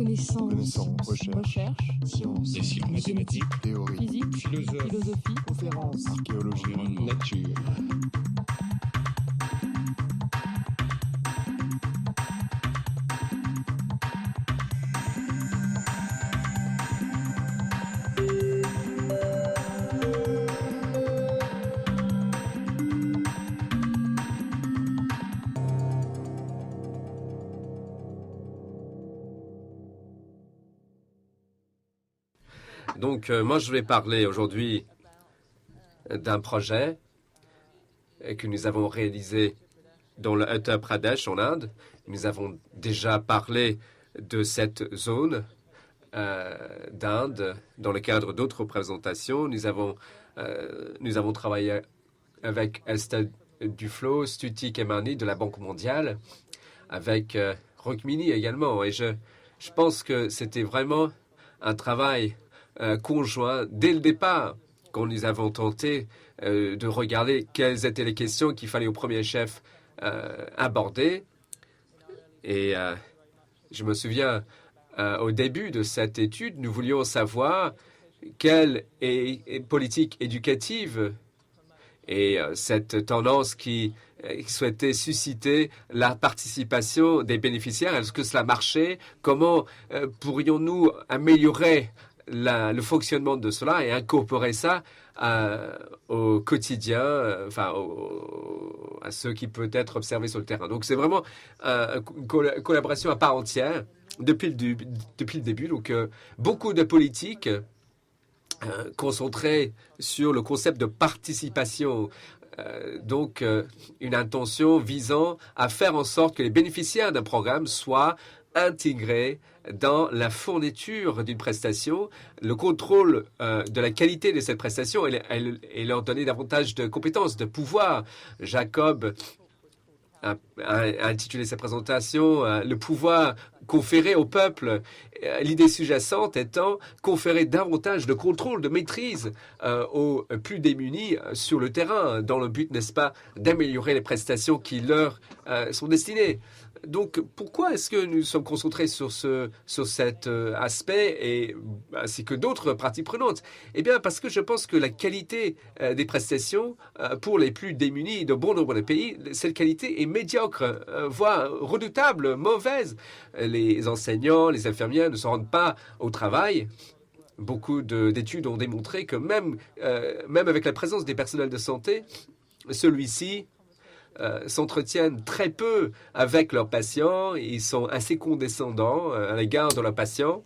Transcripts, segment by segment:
Connaissance, recherche, sciences, Dessin mathématiques, théorie, physique, philosophie, conférence, archéologie, environnement, nature. Donc, moi, je vais parler aujourd'hui d'un projet que nous avons réalisé dans le Uttar Pradesh, en Inde. Nous avons déjà parlé de cette zone d'Inde dans le cadre d'autres présentations. Nous avons travaillé avec Estelle Duflo, Stuti Kemani de la Banque mondiale, avec Rukmini également. Et je pense que c'était vraiment un travail conjoint dès le départ, quand nous avons tenté de regarder quelles étaient les questions qu'il fallait au premier chef aborder. Et je me souviens, au début de cette étude, nous voulions savoir quelle est politique éducative et cette tendance qui souhaitait susciter la participation des bénéficiaires. Est-ce que cela marchait? Comment pourrions-nous améliorer le fonctionnement de cela et incorporer ça au quotidien, à ce qui peut être observé sur le terrain. Donc, c'est vraiment une collaboration à part entière depuis le début. Donc, beaucoup de politiques concentrées sur le concept de participation. Donc, une intention visant à faire en sorte que les bénéficiaires d'un programme soient intégrés dans la fourniture d'une prestation, le contrôle de la qualité de cette prestation et leur donner davantage de compétences, de pouvoir. Jacob a intitulé sa présentation « Le pouvoir conféré au peuple ». L'idée sous-jacente étant conférer davantage de contrôle, de maîtrise aux plus démunis sur le terrain, dans le but, n'est-ce pas, d'améliorer les prestations qui leur sont destinées. Donc, pourquoi est-ce que nous sommes concentrés sur cet aspect ainsi que d'autres parties prenantes? Eh bien, parce que je pense que la qualité des prestations pour les plus démunis de bon nombre de pays, cette qualité est médiocre, voire redoutable, mauvaise. Les enseignants, les infirmières ne se rendent pas au travail. Beaucoup d'études ont démontré que même avec la présence des personnels de santé, celui-ci s'entretiennent très peu avec leurs patients. Ils sont assez condescendants à l'égard de leurs patients.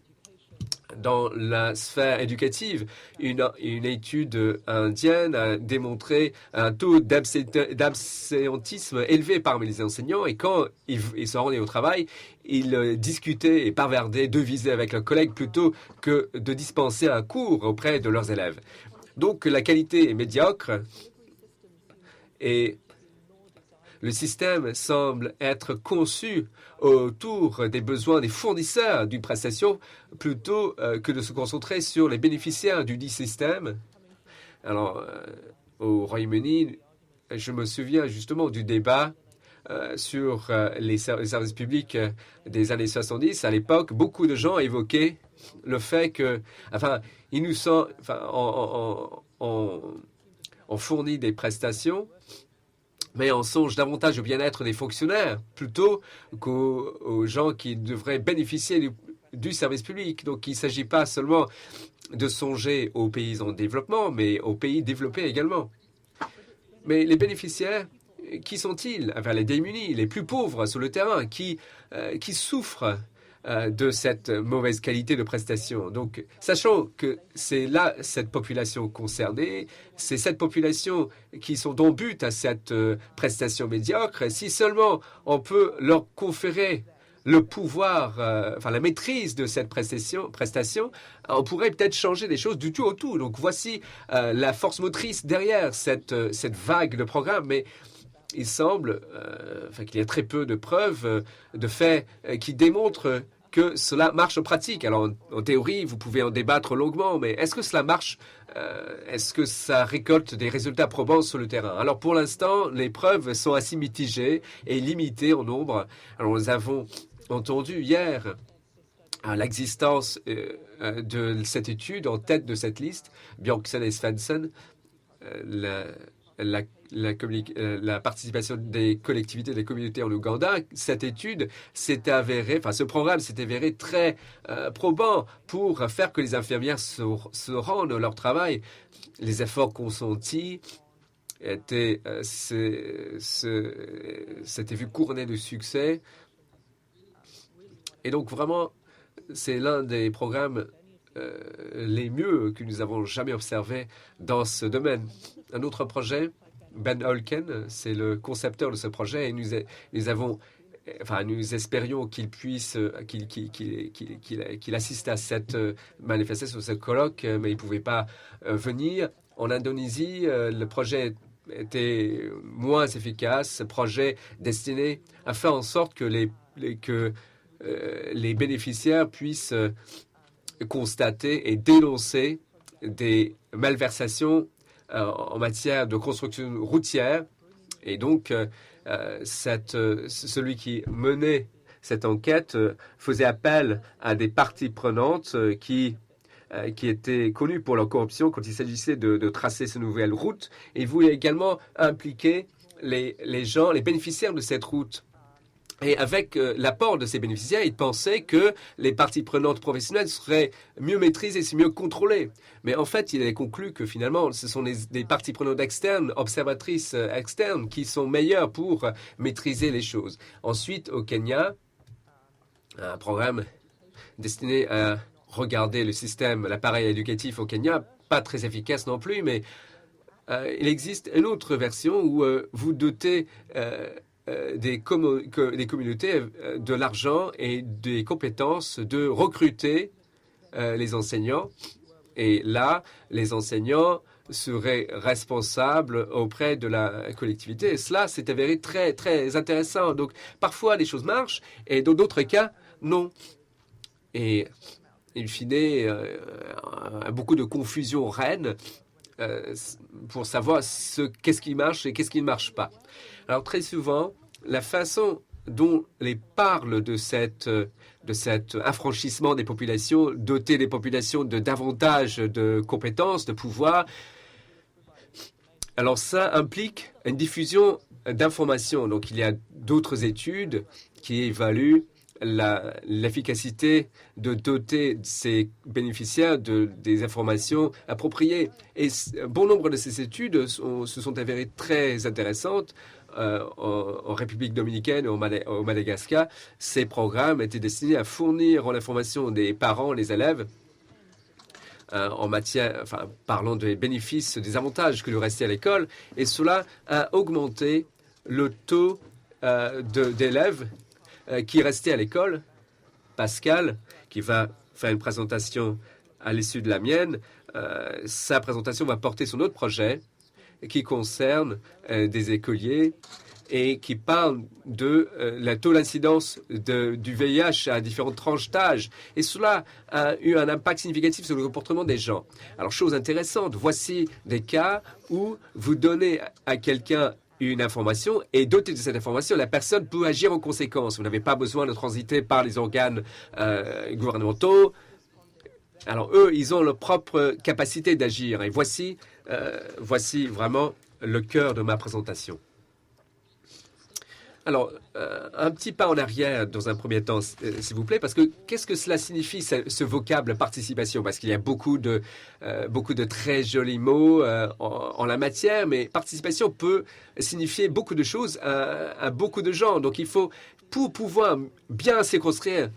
Dans la sphère éducative, une étude indienne a démontré un taux d'absentéisme élevé parmi les enseignants et quand ils se rendaient au travail, ils discutaient et bavardaient, devisaient avec leurs collègues plutôt que de dispenser un cours auprès de leurs élèves. Donc la qualité est médiocre et le système semble être conçu autour des besoins des fournisseurs d'une prestation plutôt que de se concentrer sur les bénéficiaires du dit système. Alors, au Royaume-Uni, je me souviens justement du débat sur les services publics des années 70. À l'époque, beaucoup de gens évoquaient le fait que, on fournit des prestations, mais on songe davantage au bien-être des fonctionnaires plutôt qu'aux gens qui devraient bénéficier du service public. Donc, il ne s'agit pas seulement de songer aux pays en développement, mais aux pays développés également. Mais les bénéficiaires, qui sont-ils? Enfin, les démunis, les plus pauvres sur le terrain, qui souffrent de cette mauvaise qualité de prestation. Donc, sachant que c'est là cette population concernée, c'est cette population qui sont en but à cette prestation médiocre, si seulement on peut leur conférer le pouvoir, la maîtrise de cette prestation, on pourrait peut-être changer des choses du tout au tout. Donc, voici la force motrice derrière cette vague de programmes, mais il semble qu'il y a très peu de preuves, de faits qui démontrent que cela marche en pratique. Alors, en théorie, vous pouvez en débattre longuement, mais est-ce que cela marche? Est-ce que ça récolte des résultats probants sur le terrain? Alors, pour l'instant, les preuves sont assez mitigées et limitées en nombre. Alors, nous avons entendu hier l'existence de cette étude en tête de cette liste, Björksen et Svensson, la participation des collectivités et des communautés en Ouganda. Cette étude s'est avérée, enfin ce programme s'est avéré très probant pour faire que les infirmières se rendent à leur travail. Les efforts consentis s'étaient vu couronnés de succès. Et donc vraiment, c'est l'un des programmes les mieux que nous avons jamais observés dans ce domaine. Un autre projet, Ben Holken, c'est le concepteur de ce projet et nous espérions qu'il puisse, qu'il assiste à cette manifestation, ce colloque, mais il ne pouvait pas venir. En Indonésie, le projet était moins efficace, ce projet destiné à faire en sorte que les bénéficiaires puissent constater et dénoncer des malversations en matière de construction routière. Et donc, celui qui menait cette enquête faisait appel à des parties prenantes qui étaient connues pour leur corruption quand il s'agissait de tracer ces nouvelles routes. Et il voulait également impliquer les bénéficiaires de cette route. Et avec l'apport de ces bénéficiaires, il pensait que les parties prenantes professionnelles seraient mieux maîtrisées, mieux contrôlées. Mais en fait, il a conclu que finalement, ce sont des parties prenantes externes, observatrices externes, qui sont meilleures pour maîtriser les choses. Ensuite, au Kenya, un programme destiné à regarder le système, l'appareil éducatif au Kenya, pas très efficace non plus, mais il existe une autre version où vous dotez des communautés de l'argent et des compétences de recruter les enseignants. Et là, les enseignants seraient responsables auprès de la collectivité. Et cela s'est avéré très, très intéressant. Donc, parfois, les choses marchent et dans d'autres cas, non. Et, in fine, beaucoup de confusion règne pour savoir qu'est-ce qui marche et qu'est-ce qui ne marche pas. Alors très souvent, la façon dont les parlent de cet affranchissement des populations, doter les populations de davantage de compétences, de pouvoir, alors ça implique une diffusion d'informations. Donc il y a d'autres études qui évaluent l'efficacité de doter ces bénéficiaires des informations appropriées. Et bon nombre de ces études se sont avérées très intéressantes. En République dominicaine et au Madagascar, ces programmes étaient destinés à fournir l'information des parents, les élèves, parlant des bénéfices, des avantages que de rester à l'école. Et cela a augmenté le taux d'élèves qui restaient à l'école. Pascal, qui va faire une présentation à l'issue de la mienne, sa présentation va porter sur notre projet qui concerne des écoliers et qui parle de la taux d'incidence du VIH à différentes tranches d'âge. Et cela a eu un impact significatif sur le comportement des gens. Alors, chose intéressante, voici des cas où vous donnez à quelqu'un une information et doté de cette information, la personne peut agir en conséquence. Vous n'avez pas besoin de transiter par les organes gouvernementaux. Alors, eux, ils ont leur propre capacité d'agir. Et voici vraiment le cœur de ma présentation. Alors, un petit pas en arrière dans un premier temps, s'il vous plaît, parce que qu'est-ce que cela signifie, ce vocable participation? Parce qu'il y a beaucoup de très jolis mots en la matière, mais participation peut signifier beaucoup de choses à beaucoup de gens. Donc, il faut, pour pouvoir bien circonscrire,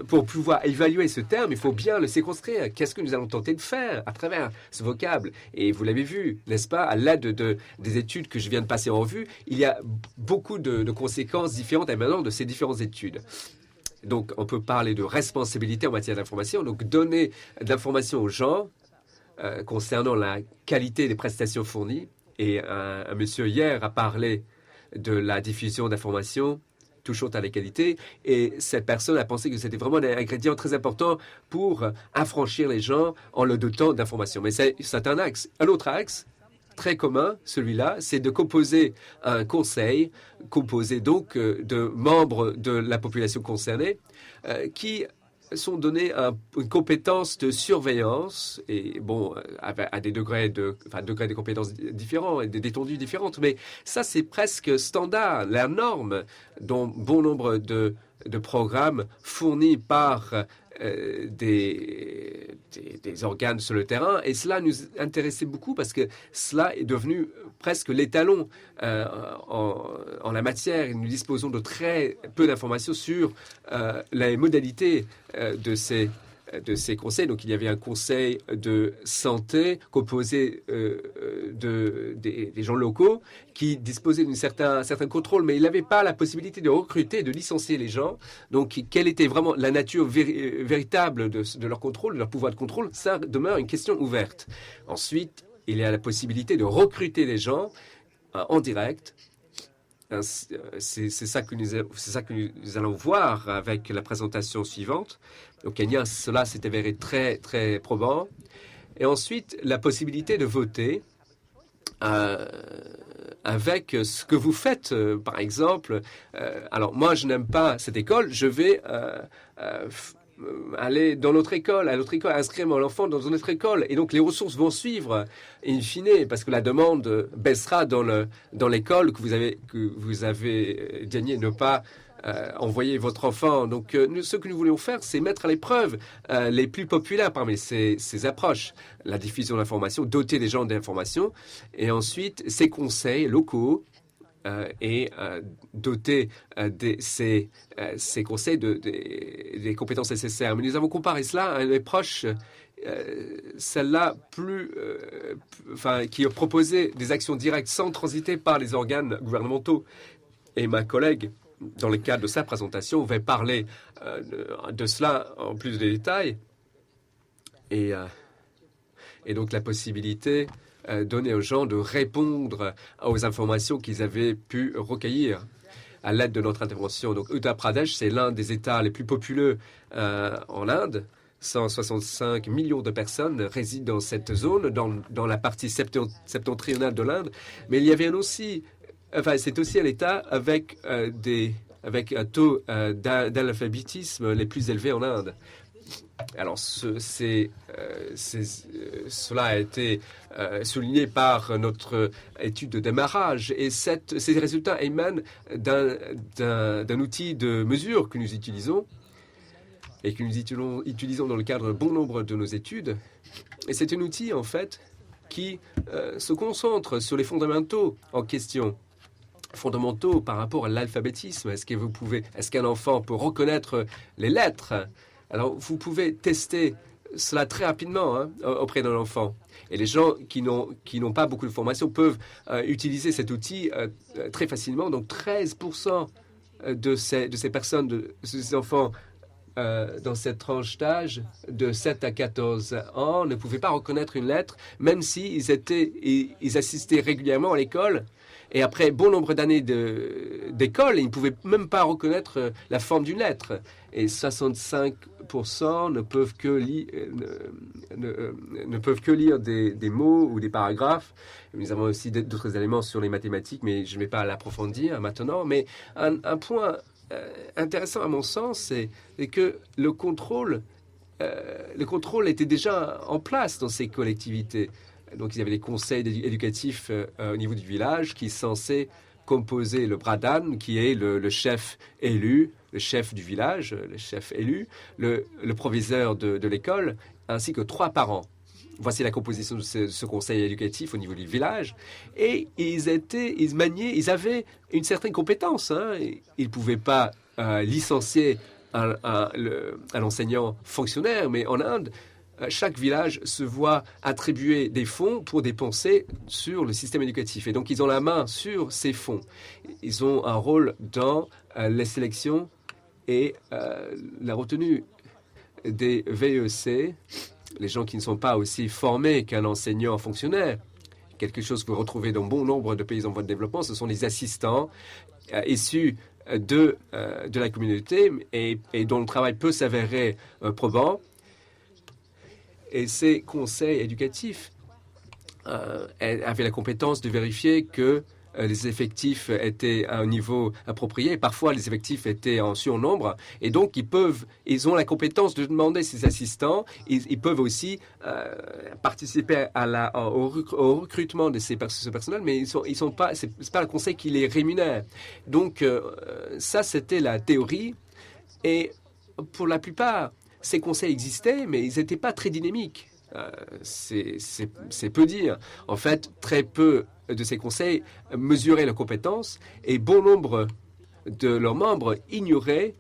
pour pouvoir évaluer ce terme, il faut bien le circonscrire. Qu'est-ce que nous allons tenter de faire à travers ce vocable? Et vous l'avez vu, n'est-ce pas, à l'aide des études que je viens de passer en revue, il y a beaucoup de conséquences différentes maintenant de ces différentes études. Donc, on peut parler de responsabilité en matière d'information, donc donner de l'information aux gens concernant la qualité des prestations fournies. Et un monsieur hier a parlé de la diffusion d'informations touchant à la qualité, et cette personne a pensé que c'était vraiment un ingrédient très important pour affranchir les gens en leur dotant d'informations. Mais c'est un axe. Un autre axe, très commun, celui-là, c'est de composer un conseil, composé donc de membres de la population concernée, qui sont donnés une compétence de surveillance et bon, à des degrés de compétences différents et des détendues différentes. Mais ça, c'est presque standard, la norme dont bon nombre de programmes fournis par des organes sur le terrain. Et cela nous intéressait beaucoup parce que cela est devenu presque l'étalon en la matière. Nous disposons de très peu d'informations sur les modalités de ces conseils. Donc, il y avait un conseil de santé composé des gens locaux qui disposaient d'un certain contrôle, mais il n'avait pas la possibilité de recruter, de licencier les gens. Donc, quelle était vraiment la nature véritable de leur contrôle, de leur pouvoir de contrôle, ça demeure une question ouverte. Ensuite, il y a la possibilité de recruter les gens en direct. C'est ça que nous allons voir avec la présentation suivante. Au Kenya, cela s'est avéré très, très probant. Et ensuite, la possibilité de voter avec ce que vous faites. Par exemple, alors moi, je n'aime pas cette école, je vais aller dans notre école, à notre école, inscrire mon enfant dans une autre école. Et donc, les ressources vont suivre in fine, parce que la demande baissera dans l'école que vous avez daigné ne pas envoyer votre enfant. Donc, ce que nous voulons faire, c'est mettre à l'épreuve les plus populaires parmi ces approches. La diffusion d'informations, doter les gens d'informations, et ensuite, ces conseils locaux et doter ces conseils des compétences nécessaires. Mais nous avons comparé cela à une approche, celle-là qui proposait des actions directes sans transiter par les organes gouvernementaux. Et ma collègue, dans le cadre de sa présentation, va parler de cela en plus de détails. Et donc la possibilité donner aux gens de répondre aux informations qu'ils avaient pu recueillir à l'aide de notre intervention. Donc, Uttar Pradesh, c'est l'un des États les plus populeux en Inde. 165 millions de personnes résident dans cette zone, dans la partie septentrionale de l'Inde. Mais il y avait aussi, c'est aussi un État avec un taux d'analphabétisme les plus élevés en Inde. Alors, cela a été souligné par notre étude de démarrage et ces résultats émanent d'un outil de mesure que nous utilisons et que nous utilisons dans le cadre de bon nombre de nos études. Et c'est un outil, en fait, qui se concentre sur les fondamentaux en question. Fondamentaux par rapport à l'alphabétisme. Est-ce qu'un enfant peut reconnaître les lettres? Alors, vous pouvez tester cela très rapidement auprès d'un enfant. Et les gens qui n'ont pas beaucoup de formation peuvent utiliser cet outil très facilement. Donc, 13% de ces personnes, de ces enfants dans cette tranche d'âge de 7 à 14 ans ne pouvaient pas reconnaître une lettre, même s'ils assistaient régulièrement à l'école. Et après bon nombre d'années d'école, ils ne pouvaient même pas reconnaître la forme d'une lettre. Et 65% ne peuvent que lire des mots ou des paragraphes. Nous avons aussi d'autres éléments sur les mathématiques, mais je ne vais pas l'approfondir maintenant. Mais un point intéressant à mon sens, c'est que le contrôle était déjà en place dans ces collectivités. Donc, il y avait des conseils éducatifs au niveau du village qui sont censés composer le Pradhan, qui est le chef élu, le chef du village, le chef élu, le proviseur de l'école, ainsi que 3 parents. Voici la composition de ce conseil éducatif au niveau du village. Et ils avaient une certaine compétence. Ils ne pouvaient pas licencier un enseignant fonctionnaire, mais en Inde, chaque village se voit attribuer des fonds pour dépenser sur le système éducatif. Et donc, ils ont la main sur ces fonds. Ils ont un rôle dans les sélections et la retenue des VEC, les gens qui ne sont pas aussi formés qu'un enseignant fonctionnaire. Quelque chose que vous retrouvez dans bon nombre de pays en voie de développement, ce sont les assistants issus de la communauté et dont le travail peut s'avérer probant. Et ces conseils éducatifs avaient la compétence de vérifier que les effectifs étaient à un niveau approprié. Parfois, les effectifs étaient en surnombre. Et donc, ils ont la compétence de demander ces assistants. Ils peuvent aussi participer au recrutement de ce personnel, mais ils sont pas, c'est pas le conseil qui les rémunère. Donc, ça, c'était la théorie. Et pour la plupart, ces conseils existaient, mais ils n'étaient pas très dynamiques. C'est peu dire. En fait, très peu de ces conseils mesuraient leurs compétences et bon nombre de leurs membres ignoraient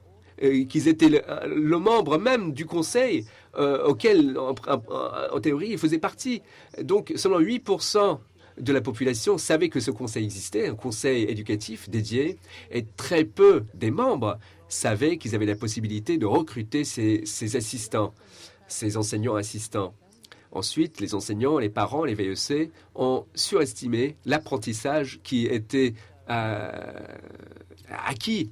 qu'ils étaient le membre même du conseil auquel, en théorie, ils faisaient partie. Donc, seulement 8% de la population savait que ce conseil existait, un conseil éducatif dédié, et très peu des membres savaient qu'ils avaient la possibilité de recruter ces assistants, ces enseignants assistants. Ensuite, les enseignants, les parents, les VEC ont surestimé l'apprentissage qui était acquis.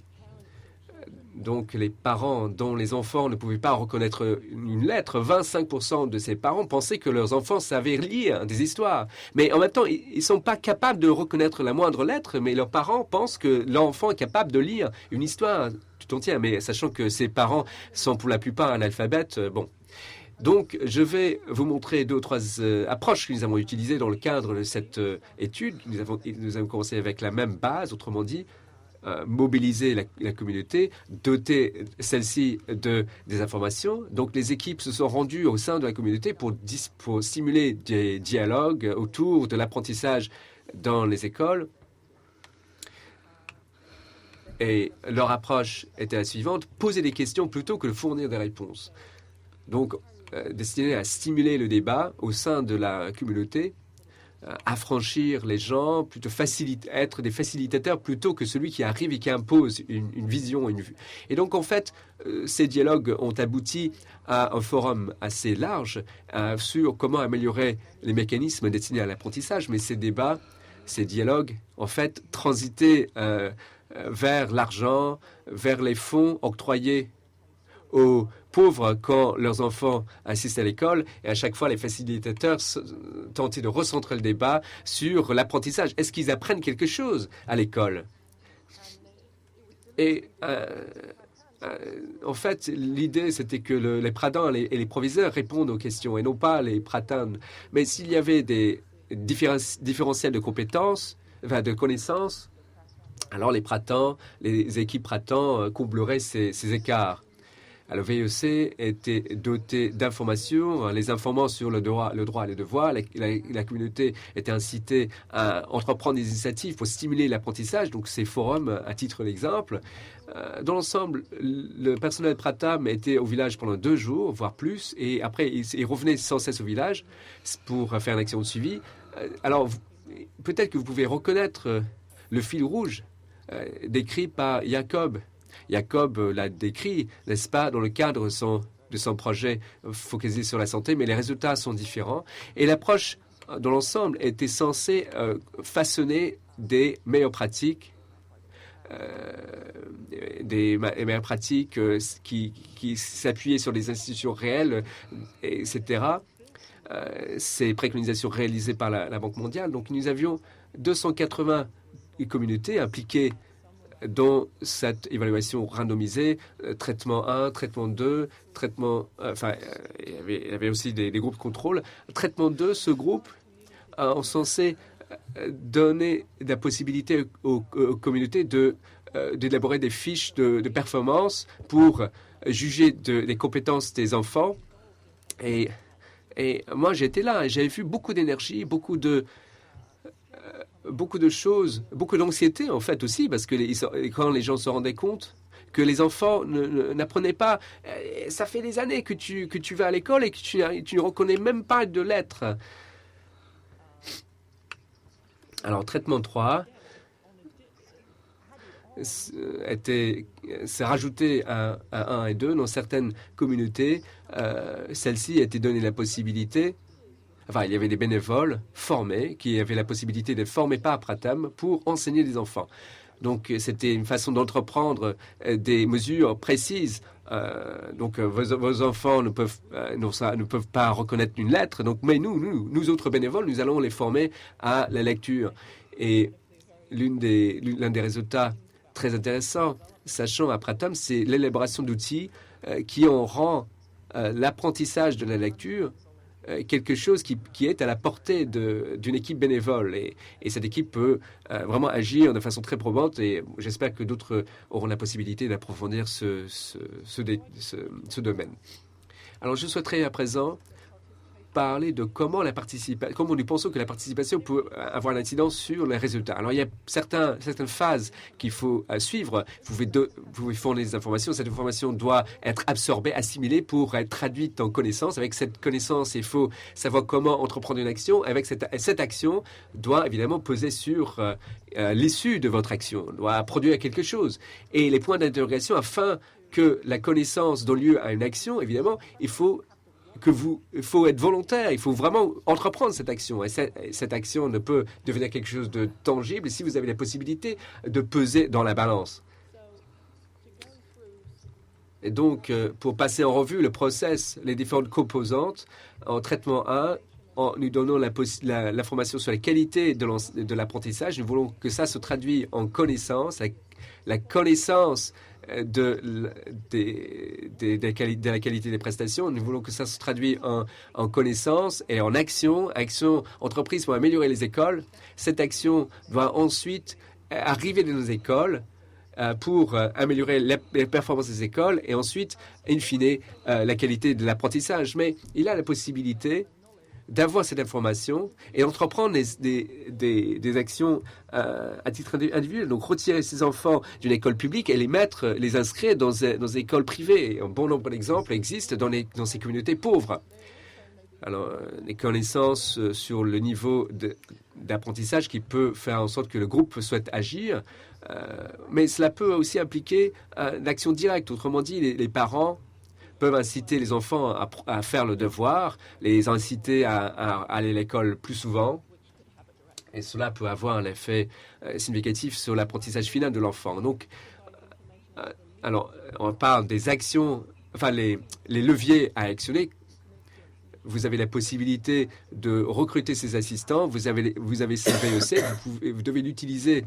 Donc, les parents dont les enfants ne pouvaient pas reconnaître une lettre, 25% de ces parents pensaient que leurs enfants savaient lire des histoires. Mais en même temps, ils ne sont pas capables de reconnaître la moindre lettre, mais leurs parents pensent que l'enfant est capable de lire une histoire tout entière. Mais sachant que ces parents sont pour la plupart analphabètes, bon. Donc, je vais vous montrer 2 ou 3 approches que nous avons utilisées dans le cadre de cette étude. Nous avons commencé avec la même base, autrement dit, mobiliser la communauté, doter celle-ci des informations. Donc, les équipes se sont rendues au sein de la communauté pour stimuler des dialogues autour de l'apprentissage dans les écoles. Et leur approche était la suivante, poser des questions plutôt que de fournir des réponses. Donc, destiné à stimuler le débat au sein de la communauté, affranchir les gens, plutôt être des facilitateurs plutôt que celui qui arrive et qui impose une vision, une vue. Et donc, en fait, ces dialogues ont abouti à un forum assez large sur comment améliorer les mécanismes destinés à l'apprentissage. Mais ces débats, ces dialogues, en fait, transitaient vers l'argent, vers les fonds octroyés aux pauvres quand leurs enfants assistent à l'école. Et à chaque fois, les facilitateurs tentaient de recentrer le débat sur l'apprentissage. Est-ce qu'ils apprennent quelque chose à l'école? Et en fait, l'idée, c'était que les pradans et les proviseurs répondent aux questions et non pas les pratanes. Mais s'il y avait des différentiels de compétences, enfin de connaissances, alors les pratans, les équipes pratans combleraient ces écarts. Alors, le VEC était doté d'informations, les informant sur le droit et le devoir. La communauté était incitée à entreprendre des initiatives pour stimuler l'apprentissage. Donc, ces forums, à titre d'exemple. Dans l'ensemble, le personnel Pratam était au village pendant 2 jours, voire plus. Et après, il revenait sans cesse au village pour faire une action de suivi. Alors, peut-être que vous pouvez reconnaître le fil rouge décrit par Jacob. Jacob l'a décrit, n'est-ce pas, dans le cadre de son projet focalisé sur la santé, mais les résultats sont différents. Et l'approche, dans l'ensemble, était censée façonner des meilleures pratiques, qui s'appuyaient sur des institutions réelles, etc. Ces préconisations réalisées par la Banque mondiale. Donc, nous avions 280 communautés impliquées dans cette évaluation randomisée, traitement 1, traitement 2, traitement... il y avait aussi des groupes de contrôle. Traitement 2, ce groupe est censé donner la possibilité aux communautés d'élaborer des fiches de performance pour juger des compétences des enfants. Et moi, j'étais là et j'avais vu beaucoup d'énergie, beaucoup de choses, beaucoup d'anxiété en fait aussi, parce que quand les gens se rendaient compte que les enfants n'apprenaient pas, ça fait des années que tu vas à l'école et que tu ne reconnais même pas de lettres. Alors, traitement 3 s'est rajouté à 1 et 2 dans certaines communautés. Celles-ci étaient données la possibilité. Enfin, il y avait des bénévoles formés qui avaient la possibilité d'être formés par Pratam pour enseigner des enfants. Donc, c'était une façon d'entreprendre des mesures précises. Donc, vos enfants ne peuvent pas reconnaître une lettre. Donc, mais nous autres bénévoles, nous allons les former à la lecture. Et l'un des résultats très intéressants, sachant à Pratham, c'est l'élaboration d'outils qui en rend l'apprentissage de la lecture quelque chose qui est à la portée d'une équipe bénévole. Et cette équipe peut vraiment agir de façon très probante. Et j'espère que d'autres auront la possibilité d'approfondir ce domaine. Alors, je souhaiterais à présent parler de comment nous pensons que la participation peut avoir l'incidence sur les résultats. Alors, il y a certaines phases qu'il faut suivre. Vous pouvez fournir des informations. Cette information doit être absorbée, assimilée pour être traduite en connaissance. Avec cette connaissance, il faut savoir comment entreprendre une action. Avec cette action doit évidemment peser sur l'issue de votre action, doit produire quelque chose. Et les points d'interrogation, afin que la connaissance donne lieu à une action, évidemment, il faut être volontaire, il faut vraiment entreprendre cette action. Et cette action ne peut devenir quelque chose de tangible si vous avez la possibilité de peser dans la balance. Et donc, pour passer en revue le process, les différentes composantes, en traitement 1, en nous donnant l'information sur la qualité de l'apprentissage, nous voulons que ça se traduise en connaissance, la connaissance de la qualité des prestations. Nous voulons que ça se traduise en connaissance et en action entreprise pour améliorer les écoles. Cette action doit ensuite arriver dans nos écoles pour améliorer les performances des écoles et ensuite, in fine, la qualité de l'apprentissage. Mais il a la possibilité d'avoir cette information et d'entreprendre des actions à titre individuel. Donc, retirer ces enfants d'une école publique et les inscrire dans des écoles privées. Et un bon nombre d'exemples existent dans ces communautés pauvres. Alors, les connaissances sur le niveau d'apprentissage qui peut faire en sorte que le groupe souhaite agir, mais cela peut aussi impliquer l'action directe. Autrement dit, les parents peuvent inciter les enfants à faire le devoir, les inciter à aller à l'école plus souvent. Et cela peut avoir un effet significatif sur l'apprentissage final de l'enfant. Donc, alors, on parle des actions, enfin les leviers à actionner. Vous avez la possibilité de recruter ces assistants. Vous avez ces VEC, vous devez l'utiliser.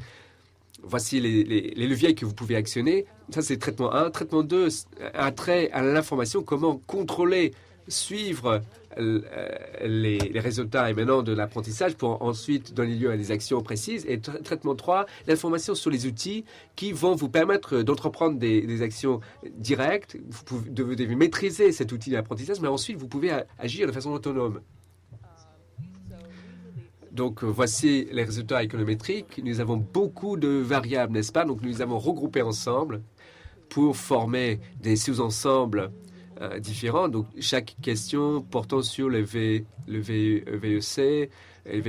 Voici les leviers que vous pouvez actionner. Ça, c'est traitement 1. Traitement 2, un trait à l'information, comment contrôler, suivre les résultats émanant de l'apprentissage pour ensuite donner lieu à des actions précises. Et traitement 3, l'information sur les outils qui vont vous permettre d'entreprendre des actions directes. Vous devez maîtriser cet outil d'apprentissage, mais ensuite, vous pouvez agir de façon autonome. Donc, voici les résultats économétriques. Nous avons beaucoup de variables, n'est-ce pas? Donc, nous les avons regroupés ensemble pour former des sous-ensembles différents. Donc, chaque question portant sur le VEC, les VEC et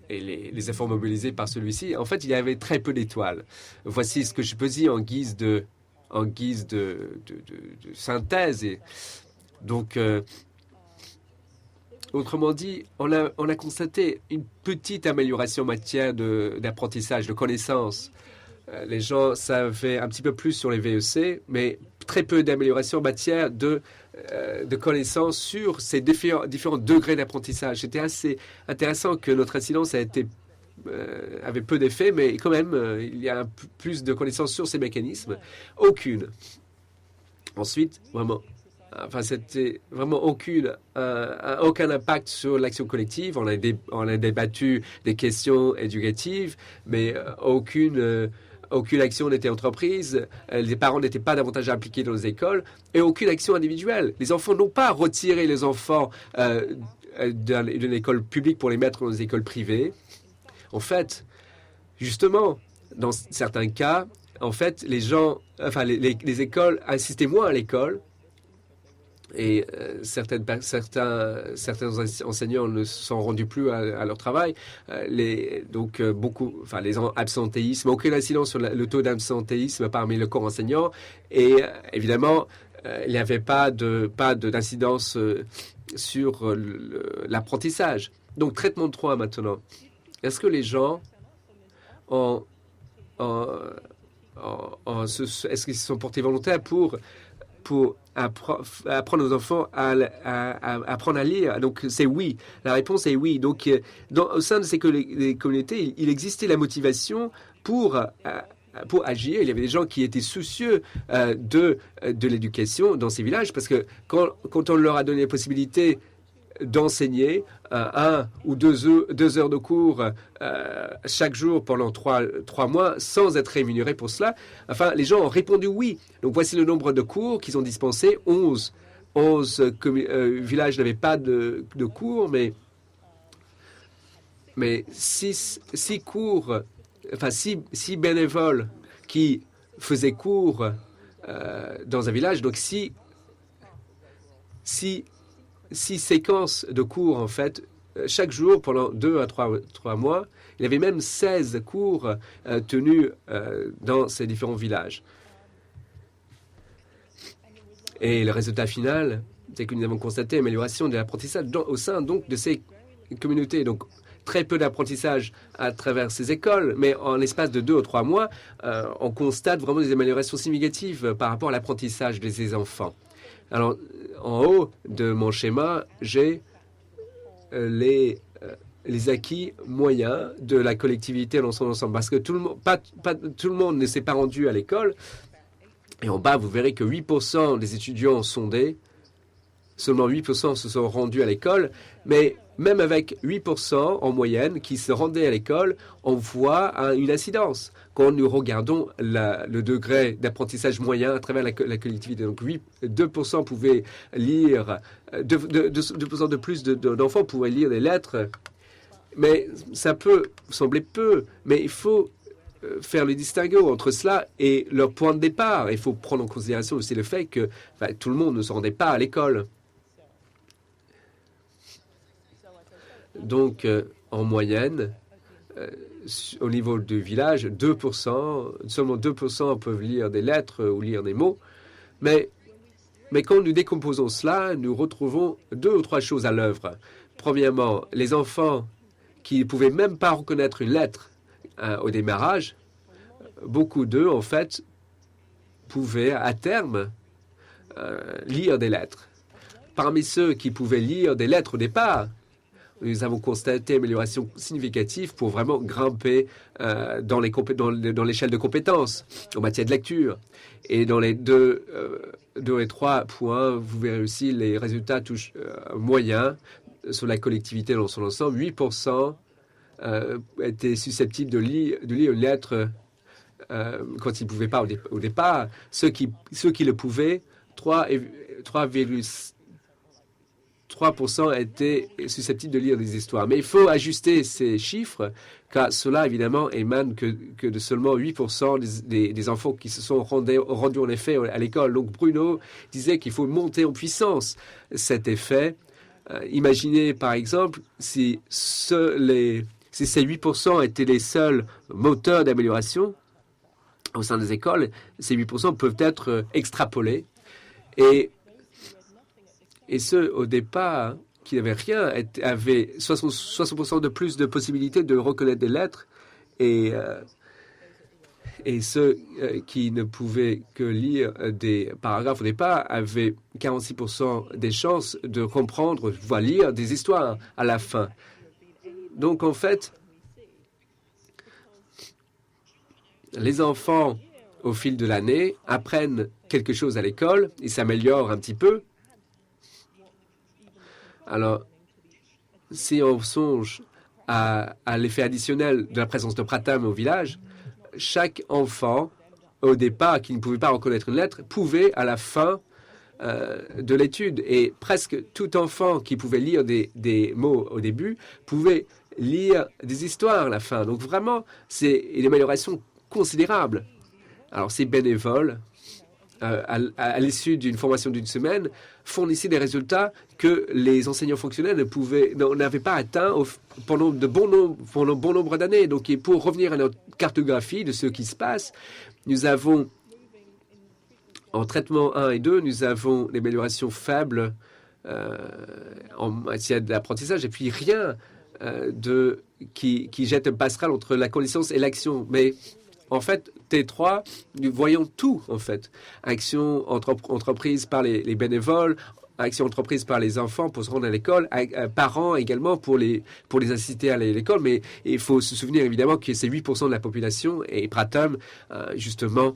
les efforts mobilisés par celui-ci. En fait, il y avait très peu d'étoiles. Voici ce que je peux dire en guise de synthèse. Et donc, autrement dit, on a constaté une petite amélioration en matière d'apprentissage, de connaissances. Les gens savaient un petit peu plus sur les VEC, mais très peu d'amélioration en matière de connaissances sur ces différents degrés d'apprentissage. C'était assez intéressant que notre incidence avait peu d'effet, mais quand même, il y a plus de connaissances sur ces mécanismes. Aucune. Ensuite, vraiment... Enfin, c'était vraiment aucun impact sur l'action collective. On a débattu des questions éducatives, mais aucune action n'était entreprise. Les parents n'étaient pas davantage impliqués dans les écoles et aucune action individuelle. Les enfants n'ont pas retiré les enfants d'une école publique pour les mettre dans les écoles privées. En fait, justement, dans certains cas, en fait, les écoles insistaient moins à l'école. Et certains enseignants ne se sont rendus plus à leur travail. Les absentéisme, aucune incidence sur le taux d'absentéisme parmi le corps enseignant. Et évidemment, il n'y avait pas d'incidence sur l'apprentissage. Donc, traitement 3 maintenant. Est-ce que les gens est-ce qu'ils se sont portés volontaires pour apprendre aux enfants à apprendre à lire? Donc, c'est oui. La réponse est oui. Donc, au sein de ces communautés, il existait la motivation pour agir. Il y avait des gens qui étaient soucieux de l'éducation dans ces villages parce que quand on leur a donné la possibilité d'enseigner 1 ou 2 heures de cours chaque jour pendant 3 mois sans être rémunérés pour cela, enfin, les gens ont répondu oui. Donc, voici le nombre de cours qu'ils ont dispensés. 11 villages n'avaient pas de cours, mais 6 cours, enfin 6 bénévoles qui faisaient cours dans un village. Donc, 6 séquences de cours, en fait, chaque jour pendant 2 à 3 mois. Il y avait même 16 cours tenus dans ces différents villages. Et le résultat final, c'est que nous avons constaté l'amélioration de l'apprentissage au sein donc de ces communautés. Donc, très peu d'apprentissage à travers ces écoles, mais en l'espace de 2 ou 3 mois, on constate vraiment des améliorations significatives par rapport à l'apprentissage de ces enfants. Alors, en haut de mon schéma, j'ai les acquis moyens de la collectivité dans son ensemble. Parce que tout le monde ne s'est pas rendu à l'école. Et en bas, vous verrez que 8% des étudiants sondés, seulement 8% se sont rendus à l'école. Mais même avec 8% en moyenne qui se rendaient à l'école, on voit une incidence. Quand nous regardons le degré d'apprentissage moyen à travers la collectivité, donc 2% pouvaient lire, 2% de plus d'enfants pouvaient lire des lettres, mais ça peut sembler peu, mais il faut faire le distinguo entre cela et leur point de départ. Il faut prendre en considération aussi le fait que tout le monde ne se rendait pas à l'école. Donc, en moyenne, au niveau du village, 2%, seulement 2% peuvent lire des lettres ou lire des mots. Mais quand nous décomposons cela, nous retrouvons 2 ou 3 choses à l'œuvre. Premièrement, les enfants qui ne pouvaient même pas reconnaître une lettre au démarrage, beaucoup d'eux, en fait, pouvaient à terme lire des lettres. Parmi ceux qui pouvaient lire des lettres au départ, nous avons constaté une amélioration significative pour vraiment grimper dans l'échelle de compétences en matière de lecture. Et dans les 2 et 3 points, vous verrez aussi les résultats moyens sur la collectivité dans son ensemble. 8% étaient susceptibles de lire une lettre quand ils ne pouvaient pas au départ. Ceux qui le pouvaient, 3% étaient susceptibles de lire des histoires. Mais il faut ajuster ces chiffres, car cela, évidemment, émane que de seulement 8% des enfants qui se sont rendus en effet à l'école. Donc Bruno disait qu'il faut monter en puissance cet effet. Imaginez, par exemple, si ces 8% étaient les seuls moteurs d'amélioration au sein des écoles, ces 8% peuvent être extrapolés. Et ceux, au départ, qui n'avaient rien, avaient 60% de plus de possibilités de reconnaître des lettres. Et ceux qui ne pouvaient que lire des paragraphes au départ avaient 46% des chances de comprendre, voire lire des histoires à la fin. Donc, en fait, les enfants, au fil de l'année, apprennent quelque chose à l'école, ils s'améliorent un petit peu. Alors, si on songe à l'effet additionnel de la présence de Pratham au village, chaque enfant, au départ, qui ne pouvait pas reconnaître une lettre, pouvait à la fin de l'étude. Et presque tout enfant qui pouvait lire des mots au début pouvait lire des histoires à la fin. Donc vraiment, c'est une amélioration considérable. Alors, ces bénévoles, à l'issue d'une formation d'une semaine, fournissaient des résultats que les enseignants fonctionnels n'avaient pas atteints pendant bon nombre d'années. Donc, pour revenir à notre cartographie de ce qui se passe, nous avons, en traitement 1 et 2, nous avons des améliorations faibles en matière d'apprentissage et puis rien qui jette un passerelle entre la connaissance et l'action. Mais en fait, T3, nous voyons tout, en fait. Action entreprise par les bénévoles, action entreprise par les enfants pour se rendre à l'école, parents également pour les inciter à aller à l'école. Mais il faut se souvenir évidemment que c'est 8% de la population et Pratham, justement,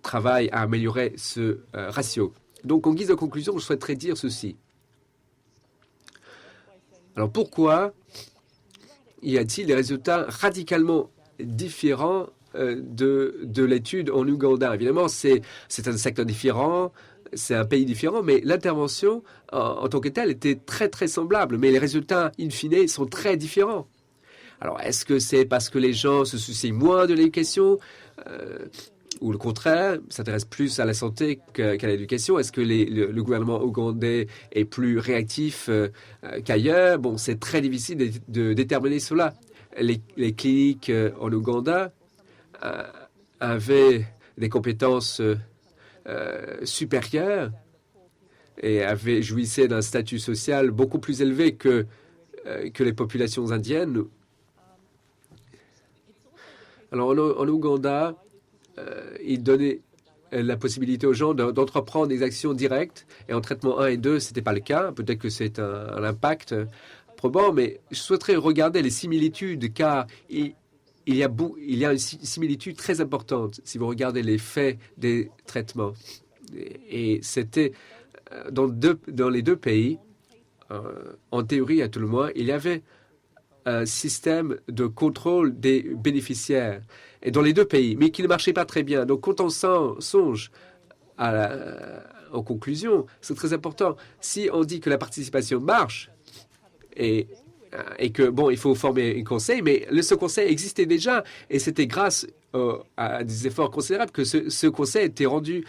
travaille à améliorer ce ratio. Donc, en guise de conclusion, je souhaiterais dire ceci. Alors, pourquoi y a-t-il des résultats radicalement différents de l'étude en Ouganda? Évidemment, c'est un secteur différent, c'est un pays différent, mais l'intervention en tant que telle était très, très semblable. Mais les résultats, in fine, sont très différents. Alors, est-ce que c'est parce que les gens se soucient moins de l'éducation ou le contraire, s'intéressent plus à la santé qu'à l'éducation? Est-ce que le gouvernement ougandais est plus réactif qu'ailleurs? Bon, c'est très difficile de déterminer cela. Les cliniques en Ouganda avaient des compétences supérieures et jouissaient d'un statut social beaucoup plus élevé que les populations indiennes. Alors en Ouganda, il donnait la possibilité aux gens d'entreprendre des actions directes. Et en traitement 1 et 2, ce n'était pas le cas. Peut-être que c'est un impact probant, mais je souhaiterais regarder les similitudes, car il y a une similitude très importante si vous regardez les faits des traitements. Et c'était dans les deux pays, en théorie à tout le moins, il y avait un système de contrôle des bénéficiaires, et dans les deux pays, mais qui ne marchait pas très bien. Donc, quand on songe en conclusion, c'est très important. Si on dit que la participation marche et que, bon, il faut former un conseil, mais ce conseil existait déjà, et c'était grâce à des efforts considérables que ce conseil était rendu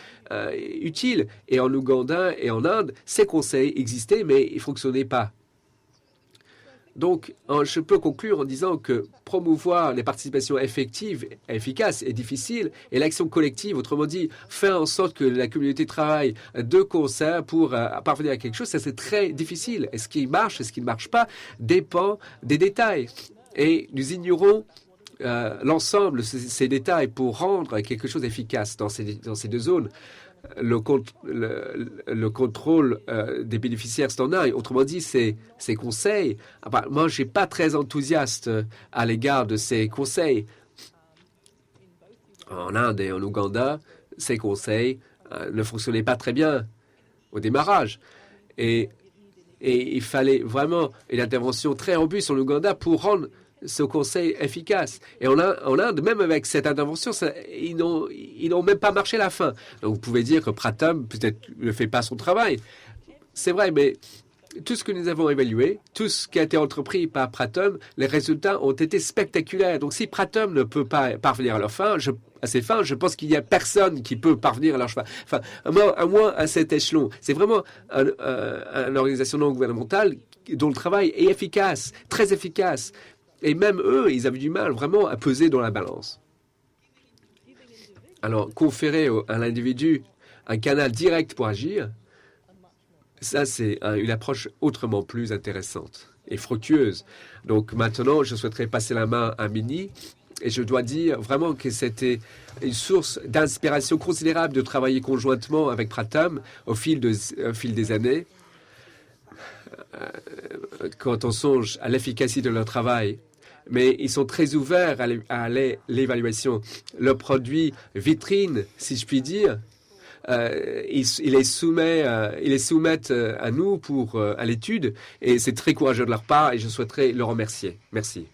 utile. Et en Ouganda et en Inde, ces conseils existaient, mais ils ne fonctionnaient pas. Donc, je peux conclure en disant que promouvoir les participations effectives, efficaces est difficile, et l'action collective, autrement dit, faire en sorte que la communauté travaille de concert pour parvenir à quelque chose, ça c'est très difficile. Et ce qui marche et ce qui ne marche pas dépend des détails. Et nous ignorons l'ensemble de ces détails pour rendre quelque chose efficace dans ces deux zones. Le contrôle des bénéficiaires standards, autrement dit, ces conseils. Moi, je n'ai pas très enthousiaste à l'égard de ces conseils. En Inde et en Ouganda, ces conseils ne fonctionnaient pas très bien au démarrage. Et il fallait vraiment une intervention très robuste en Ouganda pour rendre ce conseil efficace. Et en Inde, même avec cette intervention, ils n'ont même pas marché à la fin. Donc vous pouvez dire que Pratham peut-être ne fait pas son travail. C'est vrai, mais tout ce que nous avons évalué, tout ce qui a été entrepris par Pratham, les résultats ont été spectaculaires. Donc si Pratham ne peut pas parvenir à ses fins, je pense qu'il n'y a personne qui peut parvenir à leur fin. Enfin, à moins à cet échelon. C'est vraiment une organisation non gouvernementale dont le travail est efficace, très efficace. Et même eux, ils avaient du mal vraiment à peser dans la balance. Alors, conférer à l'individu un canal direct pour agir, ça, c'est une approche autrement plus intéressante et fructueuse. Donc maintenant, je souhaiterais passer la main à Minnie. Et je dois dire vraiment que c'était une source d'inspiration considérable de travailler conjointement avec Pratham au fil des années. Quand on songe à l'efficacité de leur travail, mais ils sont très ouverts à l'évaluation. Leur produit vitrine, si je puis dire, ils les soumettent à nous à l'étude, et c'est très courageux de leur part, et je souhaiterais le remercier. Merci.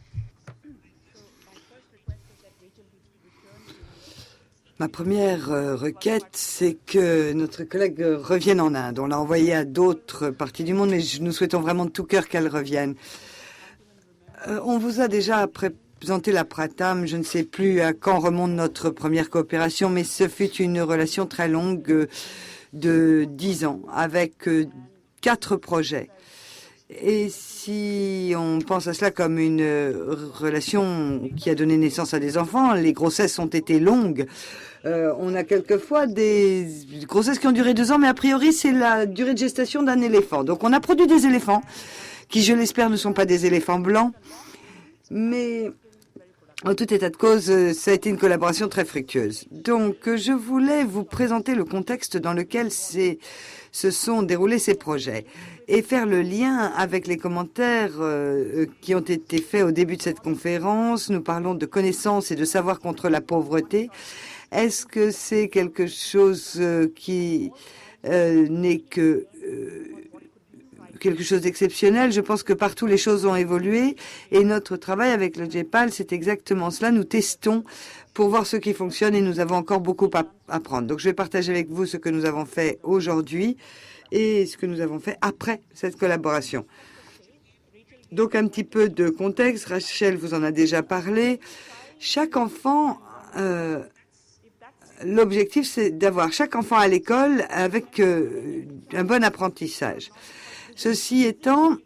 Ma première requête, c'est que notre collègue revienne en Inde. On l'a envoyée à d'autres parties du monde, mais nous souhaitons vraiment de tout cœur qu'elle revienne. On vous a déjà présenté la Pratham. Je ne sais plus à quand remonte notre première coopération, mais ce fut une relation très longue de 10 ans, avec 4 projets. Et si on pense à cela comme une relation qui a donné naissance à des enfants, les grossesses ont été longues. On a quelquefois des grossesses qui ont duré 2 ans, mais a priori, c'est la durée de gestation d'un éléphant. Donc, on a produit des éléphants qui, je l'espère, ne sont pas des éléphants blancs. Mais En tout état de cause, ça a été une collaboration très fructueuse. Donc, je voulais vous présenter le contexte dans lequel se sont déroulés ces projets et faire le lien avec les commentaires qui ont été faits au début de cette conférence. Nous parlons de connaissances et de savoir contre la pauvreté. Est-ce que c'est quelque chose qui n'est que quelque chose d'exceptionnel? Je pense que partout les choses ont évolué et notre travail avec le GEPAL, c'est exactement cela. Nous testons pour voir ce qui fonctionne et nous avons encore beaucoup à apprendre. Donc je vais partager avec vous ce que nous avons fait aujourd'hui et ce que nous avons fait après cette collaboration. Donc un petit peu de contexte, Rachel vous en a déjà parlé. Chaque enfant, l'objectif c'est d'avoir chaque enfant à l'école avec un bon apprentissage. Ceci étant,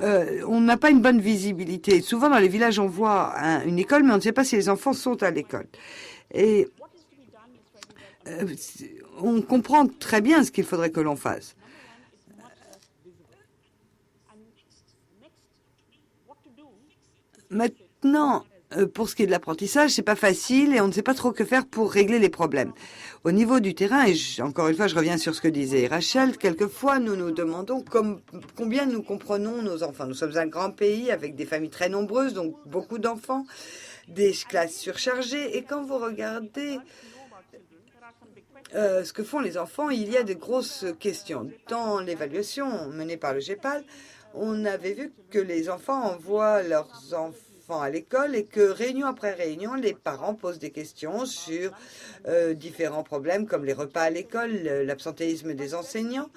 on n'a pas une bonne visibilité. Souvent, dans les villages, on voit une école, mais on ne sait pas si les enfants sont à l'école. Et on comprend très bien ce qu'il faudrait que l'on fasse. Maintenant, pour ce qui est de l'apprentissage, c'est pas facile et on ne sait pas trop que faire pour régler les problèmes. Au niveau du terrain, et encore une fois, je reviens sur ce que disait Rachel, quelquefois nous nous demandons combien nous comprenons nos enfants. Nous sommes un grand pays avec des familles très nombreuses, donc beaucoup d'enfants, des classes surchargées. Et quand vous regardez ce que font les enfants, il y a de grosses questions. Dans l'évaluation menée par le GEPAL, on avait vu que les enfants envoient leurs enfants à l'école et que réunion après réunion, les parents posent des questions sur différents problèmes comme les repas à l'école, l'absentéisme des enseignants.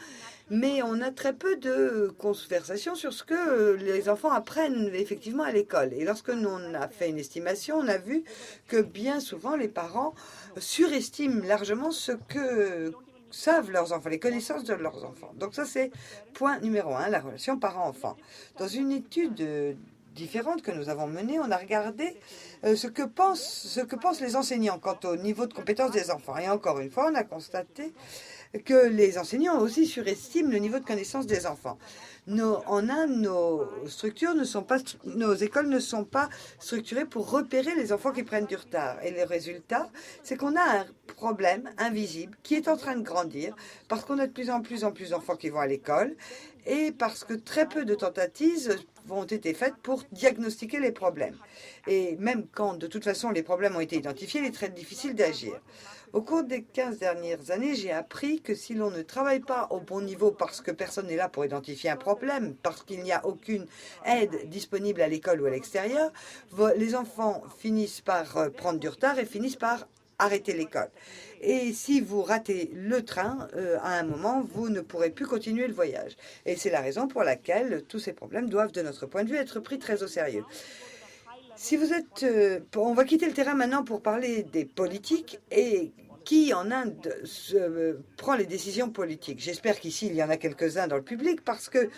Mais on a très peu de conversations sur ce que les enfants apprennent effectivement à l'école. Et lorsque nous on a fait une estimation, on a vu que bien souvent les parents surestiment largement ce que savent leurs enfants, les connaissances de leurs enfants. Donc ça, c'est point numéro 1, la relation parent-enfant. Dans une étude différente que nous avons menée, on a regardé ce que pensent les enseignants quant au niveau de compétence des enfants. Et encore une fois, on a constaté que les enseignants aussi surestiment le niveau de connaissance des enfants. En Inde, nos écoles ne sont pas structurées pour repérer les enfants qui prennent du retard. Et le résultat, c'est qu'on a un problème invisible qui est en train de grandir parce qu'on a de plus en plus d'enfants qui vont à l'école et parce que très peu de tentatives ont été faites pour diagnostiquer les problèmes. Et même quand, de toute façon, les problèmes ont été identifiés, il est très difficile d'agir. Au cours des 15 dernières années, j'ai appris que si l'on ne travaille pas au bon niveau parce que personne n'est là pour identifier un problème, parce qu'il n'y a aucune aide disponible à l'école ou à l'extérieur, les enfants finissent par prendre du retard et finissent par arrêter l'école. Et si vous ratez le train, à un moment, vous ne pourrez plus continuer le voyage. Et c'est la raison pour laquelle tous ces problèmes doivent, de notre point de vue, être pris très au sérieux. Si vous êtes, on va quitter le terrain maintenant pour parler des politiques et qui en Inde prend les décisions politiques. J'espère qu'ici il y en a quelques-uns dans le public parce que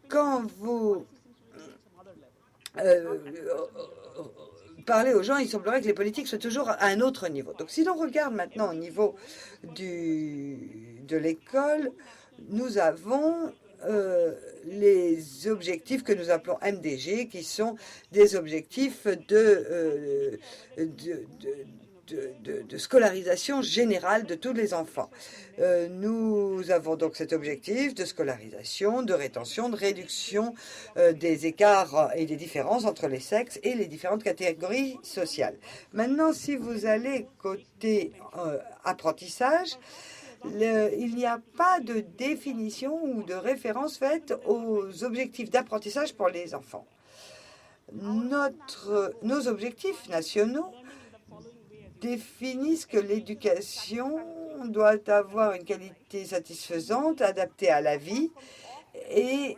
quand vous parlez aux gens, il semblerait que les politiques soient toujours à un autre niveau. Donc si l'on regarde maintenant au niveau de l'école, nous avons les objectifs que nous appelons MDG, qui sont des objectifs de scolarisation générale de tous les enfants. Nous avons donc cet objectif de scolarisation, de rétention, de réduction des écarts et des différences entre les sexes et les différentes catégories sociales. Maintenant, si vous allez côté apprentissage, il n'y a pas de définition ou de référence faite aux objectifs d'apprentissage pour les enfants. Nos objectifs nationaux définissent que l'éducation doit avoir une qualité satisfaisante, adaptée à la vie, et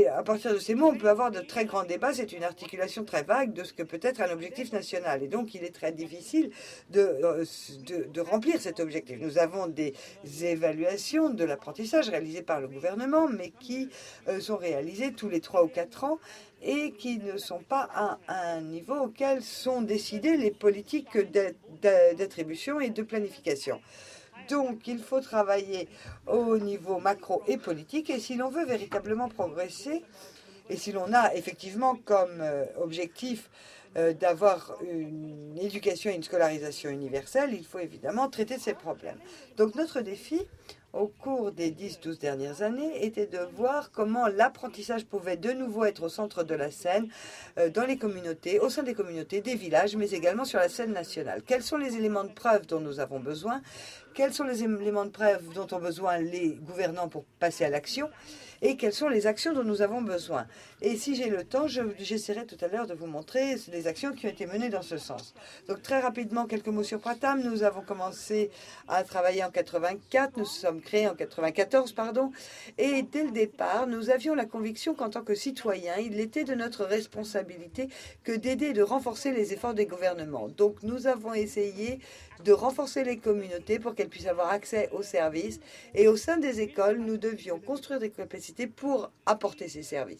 à partir de ces mots, on peut avoir de très grands débats. C'est une articulation très vague de ce que peut être un objectif national. Et donc, il est très difficile de remplir cet objectif. Nous avons des évaluations de l'apprentissage réalisées par le gouvernement, mais qui sont réalisées tous les 3 ou 4 ans et qui ne sont pas à un niveau auquel sont décidées les politiques d'attribution et de planification. Donc, il faut travailler au niveau macro et politique. Et si l'on veut véritablement progresser, Et si l'on a effectivement comme objectif d'avoir une éducation et une scolarisation universelle, il faut évidemment traiter ces problèmes. Donc notre défi, au cours des 10-12 dernières années, était de voir comment l'apprentissage pouvait de nouveau être au centre de la scène, dans les communautés, au sein des communautés, des villages, mais également sur la scène nationale. Quels sont les éléments de preuve dont nous avons besoin? Quels sont les éléments de preuve dont ont besoin les gouvernants pour passer à l'action? Et quelles sont les actions dont nous avons besoin? Et si j'ai le temps, j'essaierai tout à l'heure de vous montrer les actions qui ont été menées dans ce sens. Donc très rapidement, quelques mots sur Pratham. Nous avons commencé à travailler en 84, nous sommes créés en 94, pardon. Et dès le départ, nous avions la conviction qu'en tant que citoyens, il était de notre responsabilité que d'aider et de renforcer les efforts des gouvernements. Donc nous avons essayé de renforcer les communautés pour qu'elles puissent avoir accès aux services. Et au sein des écoles, nous devions construire des capacités pour apporter ces services.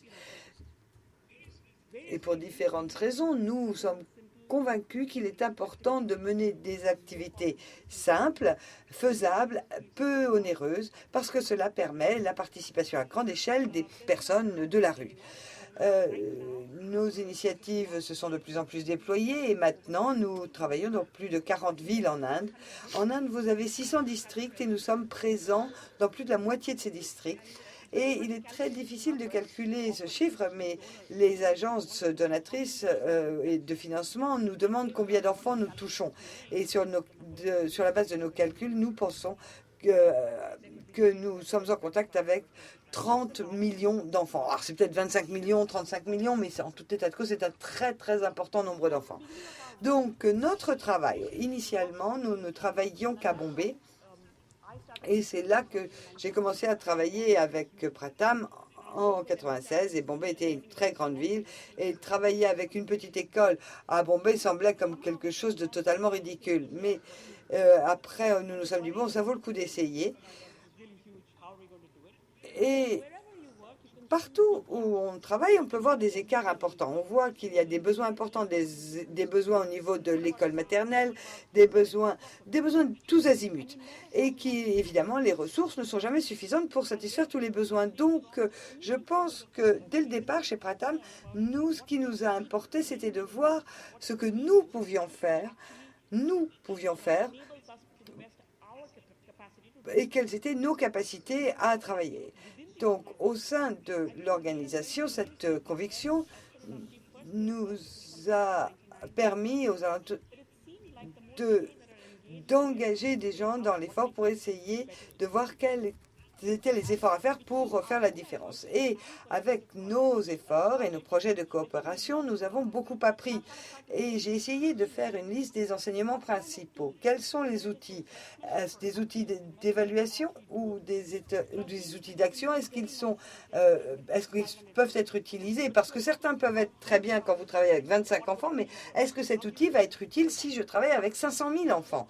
Et pour différentes raisons, nous sommes convaincus qu'il est important de mener des activités simples, faisables, peu onéreuses, parce que cela permet la participation à grande échelle des personnes de la rue. Nos initiatives se sont de plus en plus déployées et maintenant nous travaillons dans plus de 40 villes en Inde. En Inde, vous avez 600 districts et nous sommes présents dans plus de la moitié de ces districts. Et il est très difficile de calculer ce chiffre, mais les agences donatrices et de financement nous demandent combien d'enfants nous touchons. Et sur la base de nos calculs, nous pensons que nous sommes en contact avec 30 millions d'enfants. Alors c'est peut-être 25 millions, 35 millions, mais en tout état de cause, c'est un très très important nombre d'enfants. Donc notre travail, initialement, nous ne travaillions qu'à Bombay. Et c'est là que j'ai commencé à travailler avec Pratham en 96. Et Bombay était une très grande ville. Et travailler avec une petite école à Bombay semblait comme quelque chose de totalement ridicule. Mais après, nous nous sommes dit, bon, ça vaut le coup d'essayer. Et partout où on travaille, on peut voir des écarts importants. On voit qu'il y a des besoins importants, des besoins au niveau de l'école maternelle, des besoins tous azimuts. Et évidemment, les ressources ne sont jamais suffisantes pour satisfaire tous les besoins. Donc, je pense que dès le départ, chez Pratham, ce qui nous a importé, c'était de voir ce que nous pouvions faire et quelles étaient nos capacités à travailler. Donc, au sein de l'organisation, cette conviction nous a permis d'engager des gens dans l'effort pour essayer de voir quels étaient les efforts à faire pour faire la différence. Et avec nos efforts et nos projets de coopération, nous avons beaucoup appris. Et j'ai essayé de faire une liste des enseignements principaux. Quels sont les outils? Est-ce des outils d'évaluation ou des outils d'action? Est-ce qu'ils peuvent être utilisés? Parce que certains peuvent être très bien quand vous travaillez avec 25 enfants, mais est-ce que cet outil va être utile si je travaille avec 500 000 enfants?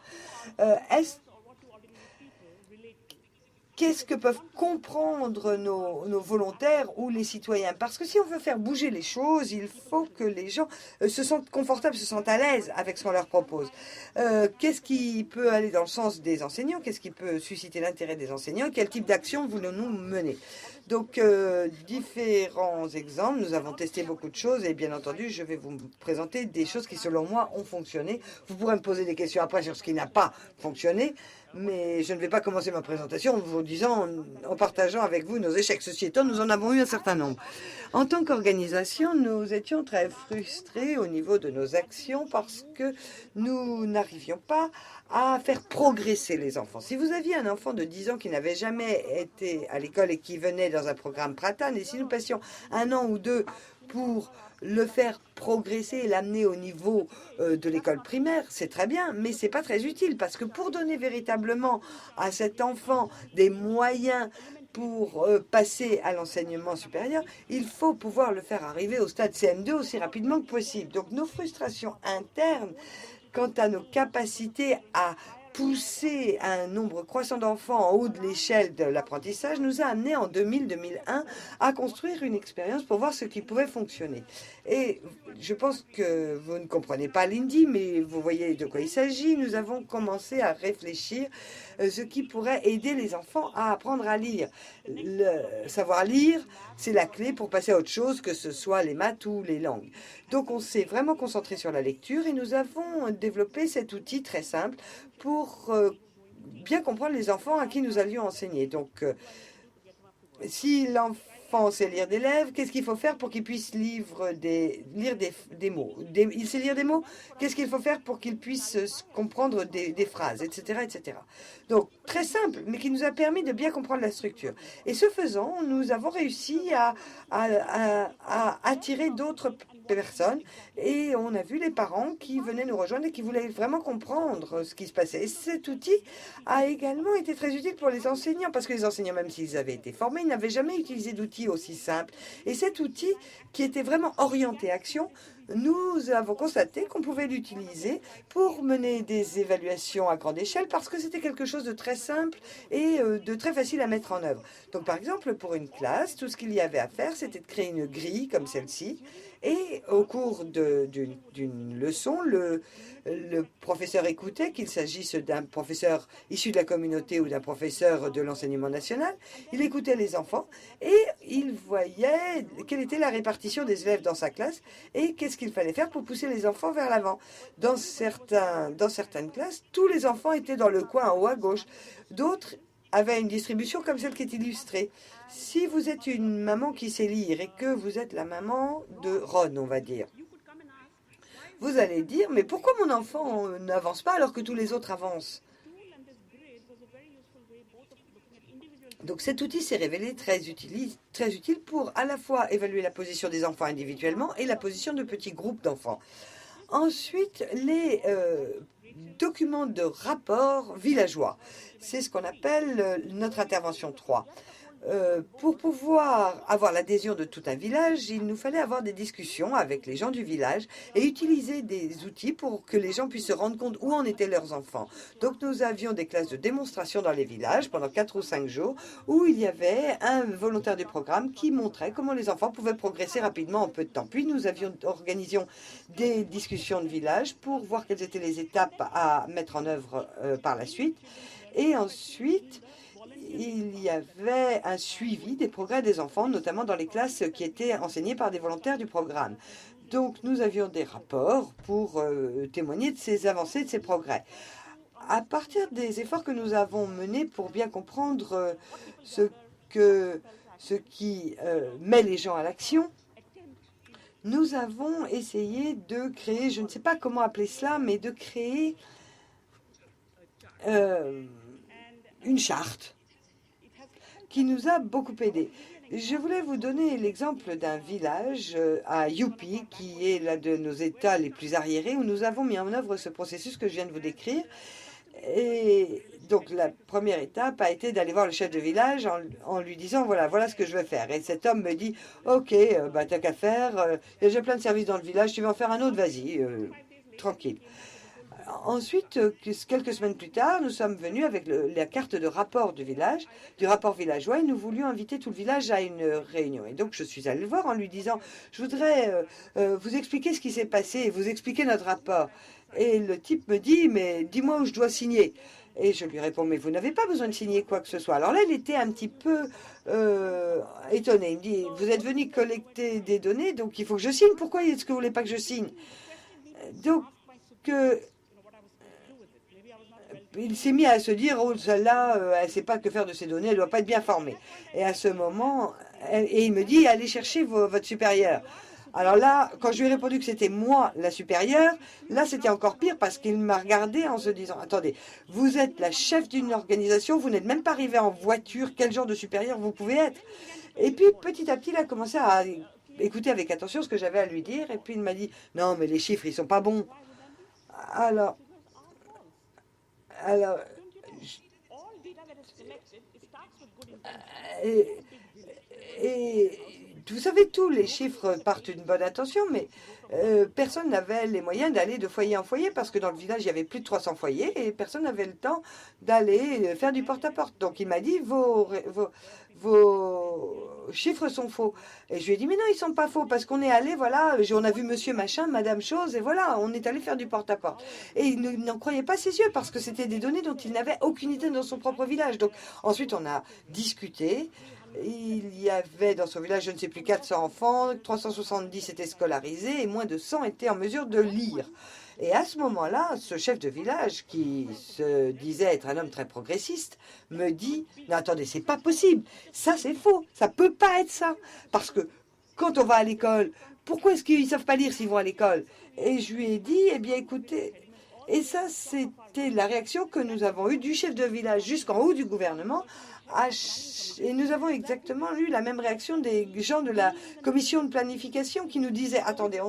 Qu'est-ce que peuvent comprendre nos volontaires ou les citoyens? Parce que si on veut faire bouger les choses, il faut que les gens se sentent confortables, se sentent à l'aise avec ce qu'on leur propose. Qu'est-ce qui peut aller dans le sens des enseignants? Qu'est-ce qui peut susciter l'intérêt des enseignants? Quel type d'action voulons-nous mener? Donc, différents exemples. Nous avons testé beaucoup de choses et bien entendu, je vais vous présenter des choses qui, selon moi, ont fonctionné. Vous pourrez me poser des questions après sur ce qui n'a pas fonctionné. Mais je ne vais pas commencer ma présentation en vous disant, en partageant avec vous nos échecs. Ceci étant, nous en avons eu un certain nombre. En tant qu'organisation, nous étions très frustrés au niveau de nos actions parce que nous n'arrivions pas à faire progresser les enfants. Si vous aviez un enfant de 10 ans qui n'avait jamais été à l'école et qui venait dans un programme Pratham, et si nous passions 1 an ou 2 pour le faire progresser et l'amener au niveau de l'école primaire, c'est très bien, mais c'est pas très utile parce que pour donner véritablement à cet enfant des moyens pour passer à l'enseignement supérieur, il faut pouvoir le faire arriver au stade CM2 aussi rapidement que possible. Donc nos frustrations internes quant à nos capacités à pousser un nombre croissant d'enfants en haut de l'échelle de l'apprentissage nous a amené en 2000-2001 à construire une expérience pour voir ce qui pouvait fonctionner. Et je pense que vous ne comprenez pas l'hindi, mais vous voyez de quoi il s'agit. Nous avons commencé à réfléchir ce qui pourrait aider les enfants à apprendre à lire. Savoir lire, c'est la clé pour passer à autre chose, que ce soit les maths ou les langues. Donc on s'est vraiment concentré sur la lecture et nous avons développé cet outil très simple pour bien comprendre les enfants à qui nous allions enseigner. Donc si l'enfant sait lire des lèvres, qu'est-ce qu'il faut faire pour qu'il puisse lire des mots? Il sait lire des mots? Qu'est-ce qu'il faut faire pour qu'il puisse comprendre des phrases, etc., etc. Donc, très simple, mais qui nous a permis de bien comprendre la structure. Et ce faisant, nous avons réussi à attirer d'autres personnes et on a vu les parents qui venaient nous rejoindre et qui voulaient vraiment comprendre ce qui se passait. Et cet outil a également été très utile pour les enseignants parce que les enseignants, même s'ils avaient été formés, ils n'avaient jamais utilisé d'outils aussi simples. Et cet outil qui était vraiment orienté action, nous avons constaté qu'on pouvait l'utiliser pour mener des évaluations à grande échelle parce que c'était quelque chose de très simple et de très facile à mettre en œuvre. Donc par exemple, pour une classe, tout ce qu'il y avait à faire, c'était de créer une grille comme celle-ci. Et au cours d'une leçon, le professeur écoutait, qu'il s'agisse d'un professeur issu de la communauté ou d'un professeur de l'enseignement national. Il écoutait les enfants et il voyait quelle était la répartition des élèves dans sa classe et qu'est-ce qu'il fallait faire pour pousser les enfants vers l'avant. Dans certaines classes, tous les enfants étaient dans le coin en haut à gauche. D'autres avaient une distribution comme celle qui est illustrée. Si vous êtes une maman qui sait lire et que vous êtes la maman de Ron, on va dire, vous allez dire, mais pourquoi mon enfant n'avance pas alors que tous les autres avancent? Donc cet outil s'est révélé très utile pour à la fois évaluer la position des enfants individuellement et la position de petits groupes d'enfants. Ensuite, les documents de rapport villageois. C'est ce qu'on appelle notre intervention 3. Pour pouvoir avoir l'adhésion de tout un village, il nous fallait avoir des discussions avec les gens du village et utiliser des outils pour que les gens puissent se rendre compte où en étaient leurs enfants. Donc nous avions des classes de démonstration dans les villages pendant 4 ou 5 jours où il y avait un volontaire du programme qui montrait comment les enfants pouvaient progresser rapidement en peu de temps. Puis nous organisions des discussions de village pour voir quelles étaient les étapes à mettre en œuvre par la suite. Et ensuite, il y avait un suivi des progrès des enfants, notamment dans les classes qui étaient enseignées par des volontaires du programme. Donc, nous avions des rapports pour témoigner de ces avancées, de ces progrès. À partir des efforts que nous avons menés pour bien comprendre ce qui met les gens à l'action, nous avons essayé de créer, je ne sais pas comment appeler cela, mais de créer une charte qui nous a beaucoup aidé. Je voulais vous donner l'exemple d'un village à Yupi, qui est l'un de nos États les plus arriérés, où nous avons mis en œuvre ce processus que je viens de vous décrire. Et donc, la première étape a été d'aller voir le chef de village en lui disant, voilà ce que je veux faire. Et cet homme me dit, OK, t'as qu'à faire, il y a déjà plein de services dans le village, tu veux en faire un autre, vas-y, tranquille. Ensuite, quelques semaines plus tard, nous sommes venus avec la carte de rapport du village, du rapport villageois, et nous voulions inviter tout le village à une réunion. Et donc, je suis allée le voir en lui disant, je voudrais vous expliquer ce qui s'est passé et vous expliquer notre rapport. Et le type me dit, mais dis-moi où je dois signer. Et je lui réponds, mais vous n'avez pas besoin de signer quoi que ce soit. Alors là, il était un petit peu étonné. Il me dit, vous êtes venu collecter des données, donc il faut que je signe. Pourquoi est-ce que vous voulez pas que je signe? Donc, il s'est mis à se dire, oh, celle-là, elle ne sait pas que faire de ces données, elle ne doit pas être bien formée. Et à ce moment, il me dit, allez chercher votre supérieur. Alors là, quand je lui ai répondu que c'était moi la supérieure, là c'était encore pire parce qu'il m'a regardé en se disant, attendez, vous êtes la chef d'une organisation, vous n'êtes même pas arrivé en voiture, quel genre de supérieur vous pouvez être? Et puis petit à petit, il a commencé à écouter avec attention ce que j'avais à lui dire, et puis il m'a dit, non mais les chiffres, ils sont pas bons. Alors, et vous savez, tous les chiffres partent d'une bonne intention, mais personne n'avait les moyens d'aller de foyer en foyer parce que dans le village, il y avait plus de 300 foyers et personne n'avait le temps d'aller faire du porte-à-porte. Donc il m'a dit, vos chiffres sont faux. Et je lui ai dit, mais non, ils sont pas faux parce qu'on est allé, voilà, on a vu monsieur machin, madame chose, et voilà, on est allé faire du porte-à-porte. Et il n'en croyait pas ses yeux parce que c'était des données dont il n'avait aucune idée dans son propre village. Donc ensuite, on a discuté. Il y avait dans son village, je ne sais plus, 400 enfants, 370 étaient scolarisés et moins de 100 étaient en mesure de lire. Et à ce moment-là, ce chef de village, qui se disait être un homme très progressiste, me dit « Non, attendez, c'est pas possible. Ça, c'est faux. Ça peut pas être ça. Parce que quand on va à l'école, pourquoi est-ce qu'ils savent pas lire s'ils vont à l'école ?» Et je lui ai dit « Eh bien, écoutez... » Et ça, c'était la réaction que nous avons eue du chef de village jusqu'en haut du gouvernement. Et nous avons exactement eu la même réaction des gens de la commission de planification qui nous disaient « Attendez,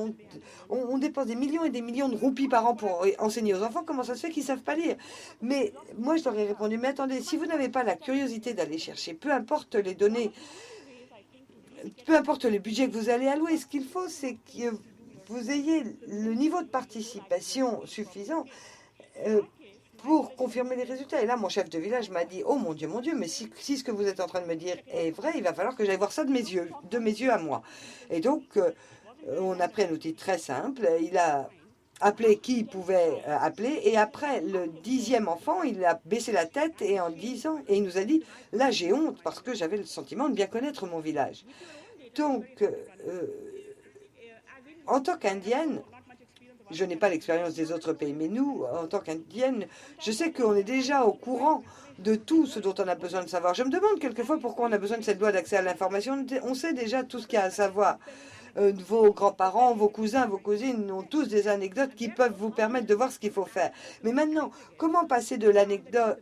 on dépense des millions et des millions de roupies par an pour enseigner aux enfants, comment ça se fait qu'ils ne savent pas lire ?» Mais moi, je leur ai répondu « Mais attendez, si vous n'avez pas la curiosité d'aller chercher, peu importe les données, peu importe le budget que vous allez allouer, ce qu'il faut, c'est que vous ayez le niveau de participation suffisant pour confirmer les résultats. » Et là, mon chef de village m'a dit « Oh mon Dieu, mais si ce que vous êtes en train de me dire est vrai, il va falloir que j'aille voir ça de mes yeux à moi. » Et donc, on a pris un outil très simple. Il a appelé qui pouvait appeler. Et après le 10e enfant, il a baissé la tête et en disant, et il nous a dit « Là, j'ai honte parce que j'avais le sentiment de bien connaître mon village. » Donc, en tant qu'Indienne, je n'ai pas l'expérience des autres pays, mais nous, en tant qu'Indienne, je sais qu'on est déjà au courant de tout ce dont on a besoin de savoir. Je me demande quelquefois pourquoi on a besoin de cette loi d'accès à l'information. On sait déjà tout ce qu'il y a à savoir. Vos grands-parents, vos cousins, vos cousines ont tous des anecdotes qui peuvent vous permettre de voir ce qu'il faut faire. Mais maintenant, comment passer de l'anecdote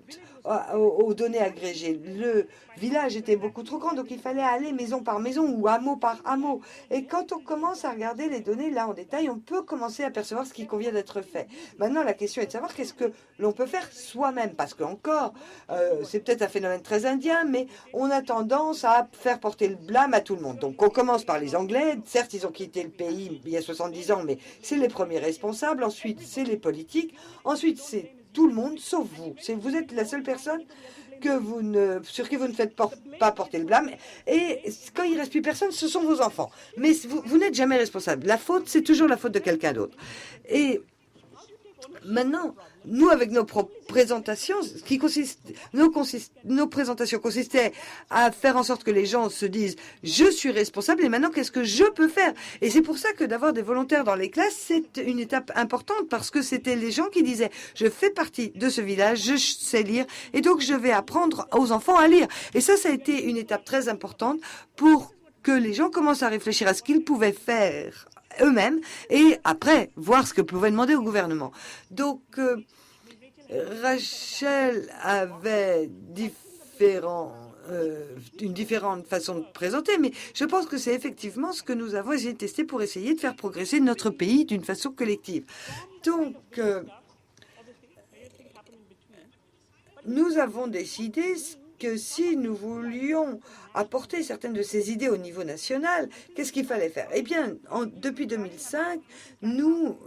aux données agrégées? Le village était beaucoup trop grand, donc il fallait aller maison par maison ou hameau par hameau. Et quand on commence à regarder les données là en détail, on peut commencer à percevoir ce qui convient d'être fait. Maintenant, la question est de savoir qu'est-ce que l'on peut faire soi-même, parce que encore, c'est peut-être un phénomène très indien, mais on a tendance à faire porter le blâme à tout le monde. Donc on commence par les Anglais. Certes, ils ont quitté le pays il y a 70 ans, mais c'est les premiers responsables. Ensuite, c'est les politiques. Ensuite, c'est tout le monde, sauf vous. Vous êtes la seule personne sur qui vous ne faites pas porter le blâme. Et quand il ne reste plus personne, ce sont vos enfants. Mais vous n'êtes jamais responsable. La faute, c'est toujours la faute de quelqu'un d'autre. Et maintenant, nous, avec nos présentations, nos présentations consistaient à faire en sorte que les gens se disent « Je suis responsable et maintenant, qu'est-ce que je peux faire ?» Et c'est pour ça que d'avoir des volontaires dans les classes, c'est une étape importante parce que c'était les gens qui disaient « Je fais partie de ce village, je sais lire et donc je vais apprendre aux enfants à lire. » Et ça a été une étape très importante pour que les gens commencent à réfléchir à ce qu'ils pouvaient faire eux-mêmes et après voir ce que pouvaient demander au gouvernement. Donc, Rachel avait une différente façon de présenter, mais je pense que c'est effectivement ce que nous avons essayé de tester pour essayer de faire progresser notre pays d'une façon collective. Donc, nous avons décidé que si nous voulions apporter certaines de ces idées au niveau national, qu'est-ce qu'il fallait faire? Eh bien, depuis 2005, nous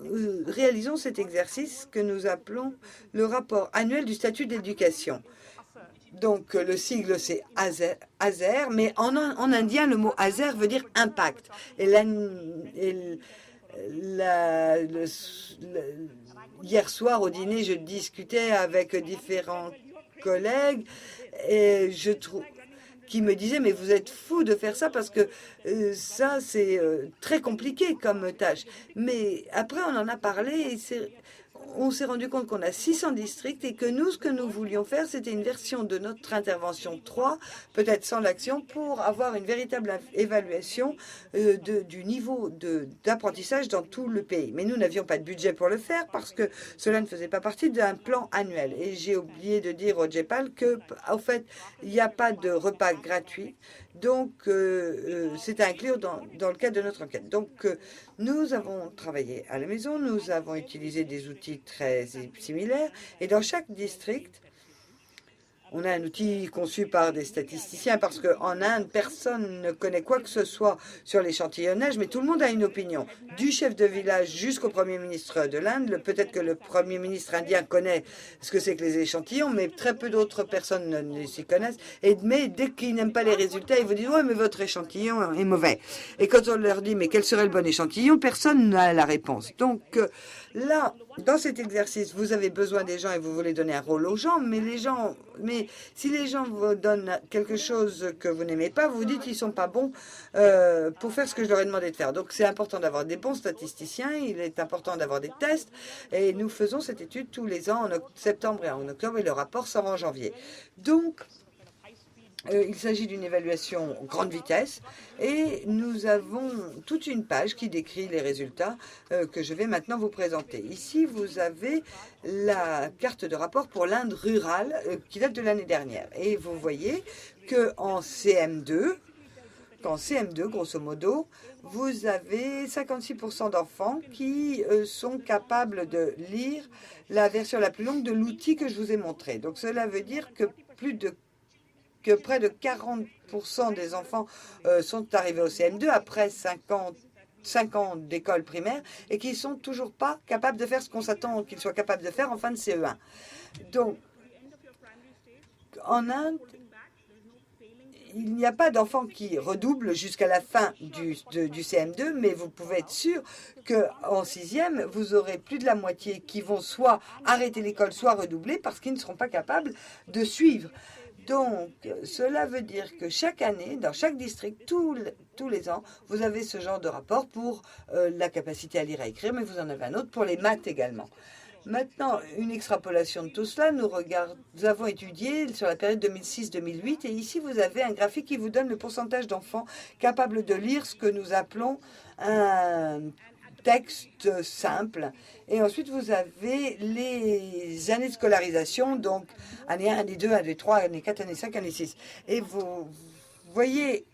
réalisons cet exercice que nous appelons le rapport annuel du statut d'éducation. Donc, le sigle, c'est ASER, mais en indien, le mot ASER veut dire impact. Hier soir, au dîner, je discutais avec différents collègues et qui me disaient mais vous êtes fous de faire ça parce que ça c'est très compliqué comme tâche. Mais après on en a parlé et on s'est rendu compte qu'on a 600 districts et que nous, ce que nous voulions faire, c'était une version de notre intervention 3, peut-être sans l'action, pour avoir une véritable évaluation du niveau d'apprentissage dans tout le pays. Mais nous n'avions pas de budget pour le faire parce que cela ne faisait pas partie d'un plan annuel. Et j'ai oublié de dire au JEPAL qu'en fait, il n'y a pas de repas gratuit. Donc, c'est à inclure dans le cadre de notre enquête. Donc, nous avons travaillé à la maison, nous avons utilisé des outils très similaires, et dans chaque district, On a un outil conçu par des statisticiens parce qu'en Inde, personne ne connaît quoi que ce soit sur l'échantillonnage, mais tout le monde a une opinion. Du chef de village jusqu'au Premier ministre de l'Inde. Peut-être que le Premier ministre indien connaît ce que c'est que les échantillons, mais très peu d'autres personnes ne s'y connaissent. Mais dès qu'ils n'aiment pas les résultats, ils vous disent « Ouais, mais votre échantillon est mauvais ». Et quand on leur dit « Mais quel serait le bon échantillon ?», personne n'a la réponse. Donc là, dans cet exercice, vous avez besoin des gens et vous voulez donner un rôle aux gens, mais si les gens vous donnent quelque chose que vous n'aimez pas, vous dites qu'ils sont pas bons pour faire ce que je leur ai demandé de faire. Donc c'est important d'avoir des bons statisticiens, il est important d'avoir des tests, et nous faisons cette étude tous les ans en septembre et en octobre, et le rapport sort en janvier. Donc, il s'agit d'une évaluation grande vitesse et nous avons toute une page qui décrit les résultats que je vais maintenant vous présenter. Ici, vous avez la carte de rapport pour l'Inde rurale qui date de l'année dernière. Et vous voyez qu'en CM2, grosso modo, vous avez 56% d'enfants qui sont capables de lire la version la plus longue de l'outil que je vous ai montré. Donc cela veut dire que près de 40% des enfants sont arrivés au CM2 après 5 ans d'école primaire et qui ne sont toujours pas capables de faire ce qu'on s'attend qu'ils soient capables de faire en fin de CE1. Donc, en Inde, il n'y a pas d'enfants qui redoublent jusqu'à la fin du CM2, mais vous pouvez être sûr qu'en sixième, vous aurez plus de la moitié qui vont soit arrêter l'école, soit redoubler parce qu'ils ne seront pas capables de suivre. Donc, cela veut dire que chaque année, dans chaque district, tous les ans, vous avez ce genre de rapport pour la capacité à lire et à écrire, mais vous en avez un autre pour les maths également. Maintenant, une extrapolation de tout cela, nous avons étudié sur la période 2006-2008, et ici, vous avez un graphique qui vous donne le pourcentage d'enfants capables de lire ce que nous appelons un texte simple. Et ensuite, vous avez les années de scolarisation, donc année 1, année 2, année 3, année 4, année 5, année 6. Et vous voyez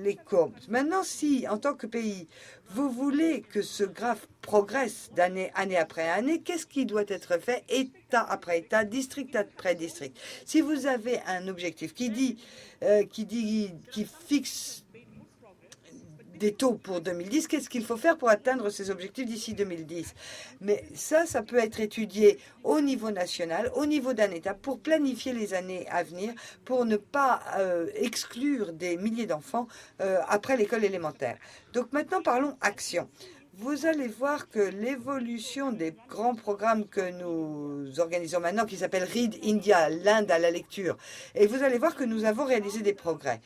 les courbes. Maintenant, si, en tant que pays, vous voulez que ce graphe progresse année après année, qu'est-ce qui doit être fait État après État, district après district? Si vous avez un objectif qui fixe des taux pour 2010, qu'est-ce qu'il faut faire pour atteindre ces objectifs d'ici 2010? Mais ça peut être étudié au niveau national, au niveau d'un État, pour planifier les années à venir, pour ne pas exclure des milliers d'enfants après l'école élémentaire. Donc maintenant, parlons action. Vous allez voir que l'évolution des grands programmes que nous organisons maintenant, qui s'appelle Read India, l'Inde à la lecture, et vous allez voir que nous avons réalisé des progrès.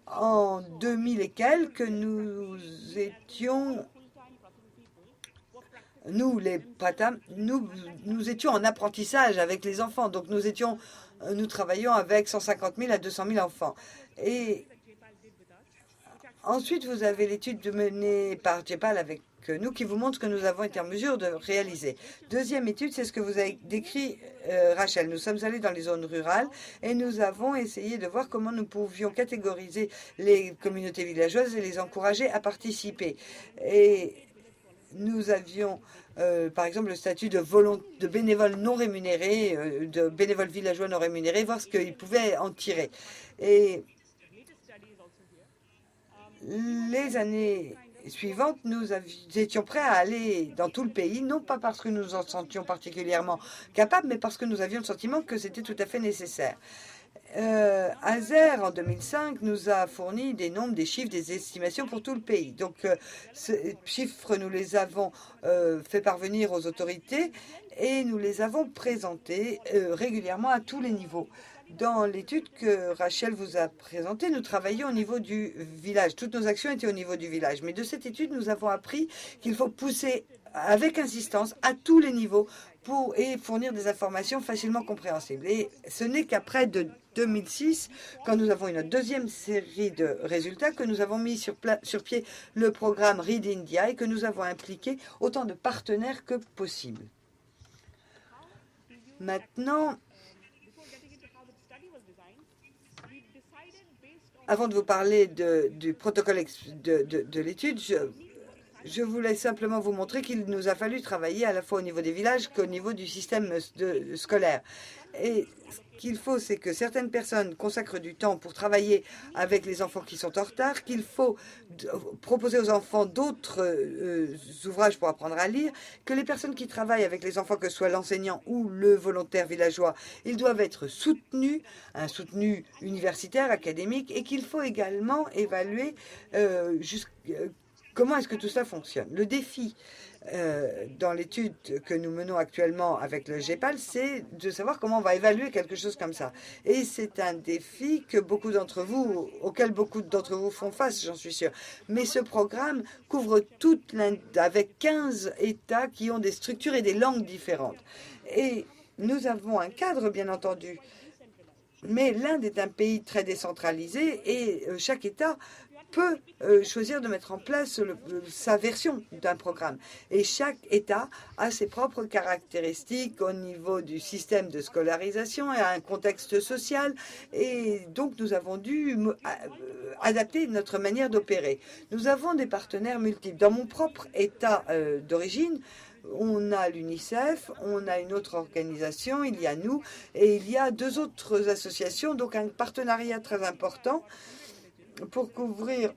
En 2000 et quelques, nous étions en apprentissage avec les enfants. Donc nous travaillions avec 150 000 à 200 000 enfants. Et ensuite, vous avez l'étude menée par Jepal avec nous qui vous montre ce que nous avons été en mesure de réaliser. Deuxième étude, c'est ce que vous avez décrit, Rachel. Nous sommes allés dans les zones rurales et nous avons essayé de voir comment nous pouvions catégoriser les communautés villageoises et les encourager à participer. Et nous avions, par exemple, le statut de bénévole non rémunéré, de bénévole villageois non rémunéré, voir ce qu'ils pouvaient en tirer. Et les années suivantes, nous étions prêts à aller dans tout le pays, non pas parce que nous en sentions particulièrement capables, mais parce que nous avions le sentiment que c'était tout à fait nécessaire. Azer, en 2005, nous a fourni des nombres, des chiffres, des estimations pour tout le pays. Donc, ces chiffres, nous les avons fait parvenir aux autorités et nous les avons présentés régulièrement à tous les niveaux. Dans l'étude que Rachel vous a présentée, nous travaillions au niveau du village. Toutes nos actions étaient au niveau du village. Mais de cette étude, nous avons appris qu'il faut pousser avec insistance à tous les niveaux et fournir des informations facilement compréhensibles. Et ce n'est qu'après de 2006, quand nous avons une deuxième série de résultats, que nous avons mis sur pied le programme Read India et que nous avons impliqué autant de partenaires que possible. Maintenant, avant de vous parler du protocole de l'étude, je voulais simplement vous montrer qu'il nous a fallu travailler à la fois au niveau des villages qu'au niveau du système scolaire. Et ce qu'il faut, c'est que certaines personnes consacrent du temps pour travailler avec les enfants qui sont en retard, qu'il faut proposer aux enfants d'autres ouvrages pour apprendre à lire, que les personnes qui travaillent avec les enfants, que ce soit l'enseignant ou le volontaire villageois, ils doivent être soutenus, un soutenu universitaire, académique, et qu'il faut également évaluer comment est-ce que tout ça fonctionne. Le défi dans l'étude que nous menons actuellement avec le GEPAL, c'est de savoir comment on va évaluer quelque chose comme ça. Et c'est un défi que auquel beaucoup d'entre vous font face, j'en suis sûre. Mais ce programme couvre toute l'Inde avec 15 États qui ont des structures et des langues différentes. Et nous avons un cadre, bien entendu. Mais l'Inde est un pays très décentralisé et chaque État peut choisir de mettre en place sa version d'un programme. Et chaque État a ses propres caractéristiques au niveau du système de scolarisation et un contexte social. Et donc, nous avons dû adapter notre manière d'opérer. Nous avons des partenaires multiples. Dans mon propre État d'origine, on a l'UNICEF, on a une autre organisation, il y a nous, et il y a 2 autres associations, donc un partenariat très important pour couvrir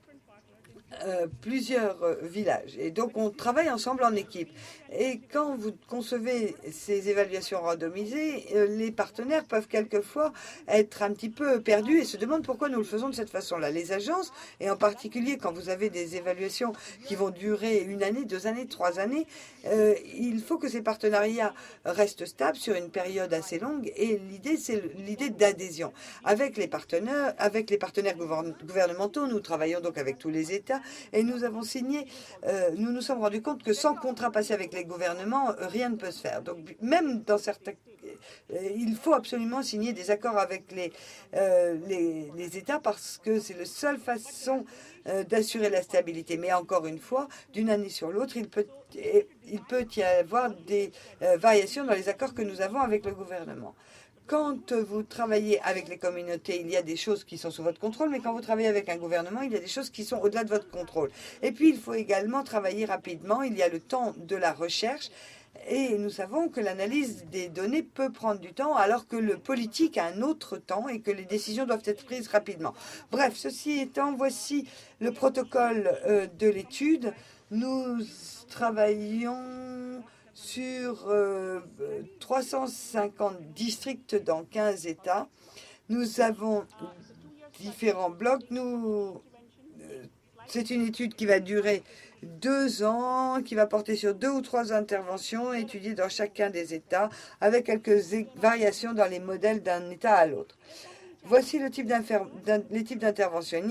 plusieurs villages. Et donc, on travaille ensemble en équipe. Et quand vous concevez ces évaluations randomisées, les partenaires peuvent quelquefois être un petit peu perdus et se demandent pourquoi nous le faisons de cette façon-là. Les agences, et en particulier quand vous avez des évaluations qui vont durer 1 année, 2 années, 3 années, il faut que ces partenariats restent stables sur une période assez longue. Et l'idée, c'est l'idée d'adhésion. Avec les partenaires gouvernementaux, nous travaillons donc avec tous les États et nous avons signé, nous nous sommes rendus compte que sans contrat passé avec les gouvernements, rien ne peut se faire. Donc, même dans certains... il faut absolument signer des accords avec les États parce que c'est la seule façon d'assurer la stabilité. Mais encore une fois, d'une année sur l'autre, il peut y avoir des variations dans les accords que nous avons avec le gouvernement. Quand vous travaillez avec les communautés, il y a des choses qui sont sous votre contrôle, mais quand vous travaillez avec un gouvernement, il y a des choses qui sont au-delà de votre contrôle. Et puis, il faut également travailler rapidement. Il y a le temps de la recherche. Et nous savons que l'analyse des données peut prendre du temps, alors que le politique a un autre temps et que les décisions doivent être prises rapidement. Bref, ceci étant, voici le protocole de l'étude. Nous travaillons sur 350 districts dans 15 États. Nous avons différents blocs. C'est une étude qui va durer 2 ans, qui va porter sur 2 ou 3 interventions étudiées dans chacun des États, avec quelques variations dans les modèles d'un État à l'autre. Voici les types d'interventions.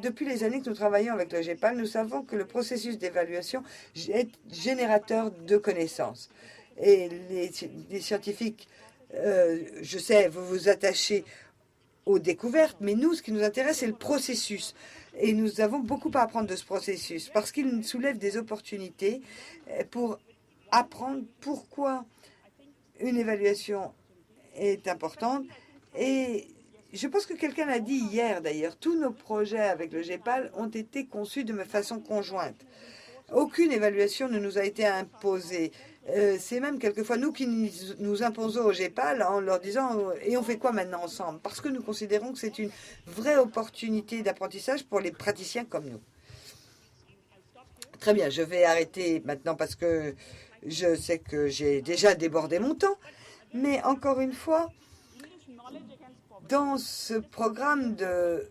Depuis les années que nous travaillons avec le GEPAL, nous savons que le processus d'évaluation est générateur de connaissances. Et les scientifiques, je sais, vous vous attachez aux découvertes, mais nous, ce qui nous intéresse, c'est le processus. Et nous avons beaucoup à apprendre de ce processus, parce qu'il soulève des opportunités pour apprendre pourquoi une évaluation est importante. Et je pense que quelqu'un l'a dit hier, d'ailleurs, tous nos projets avec le GEPAL ont été conçus de façon conjointe. Aucune évaluation ne nous a été imposée. C'est même quelquefois nous qui nous imposons au GEPAL en leur disant « et on fait quoi maintenant ensemble ?» Parce que nous considérons que c'est une vraie opportunité d'apprentissage pour les praticiens comme nous. Très bien, je vais arrêter maintenant parce que je sais que j'ai déjà débordé mon temps. Mais encore une fois, dans ce programme de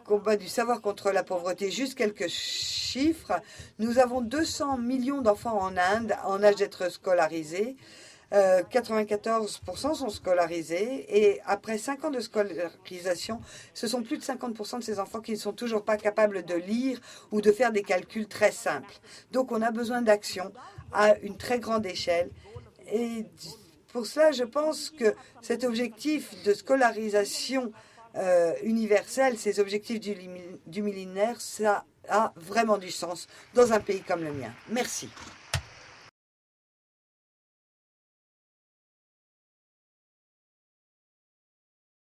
combat du savoir contre la pauvreté, juste quelques chiffres. Nous avons 200 millions d'enfants en Inde en âge d'être scolarisés. 94% sont scolarisés et après 5 ans de scolarisation, ce sont plus de 50% de ces enfants qui ne sont toujours pas capables de lire ou de faire des calculs très simples. Donc on a besoin d'action à une très grande échelle et pour cela, je pense que cet objectif de scolarisation universelle, ces objectifs du millénaire, ça a vraiment du sens dans un pays comme le mien. Merci.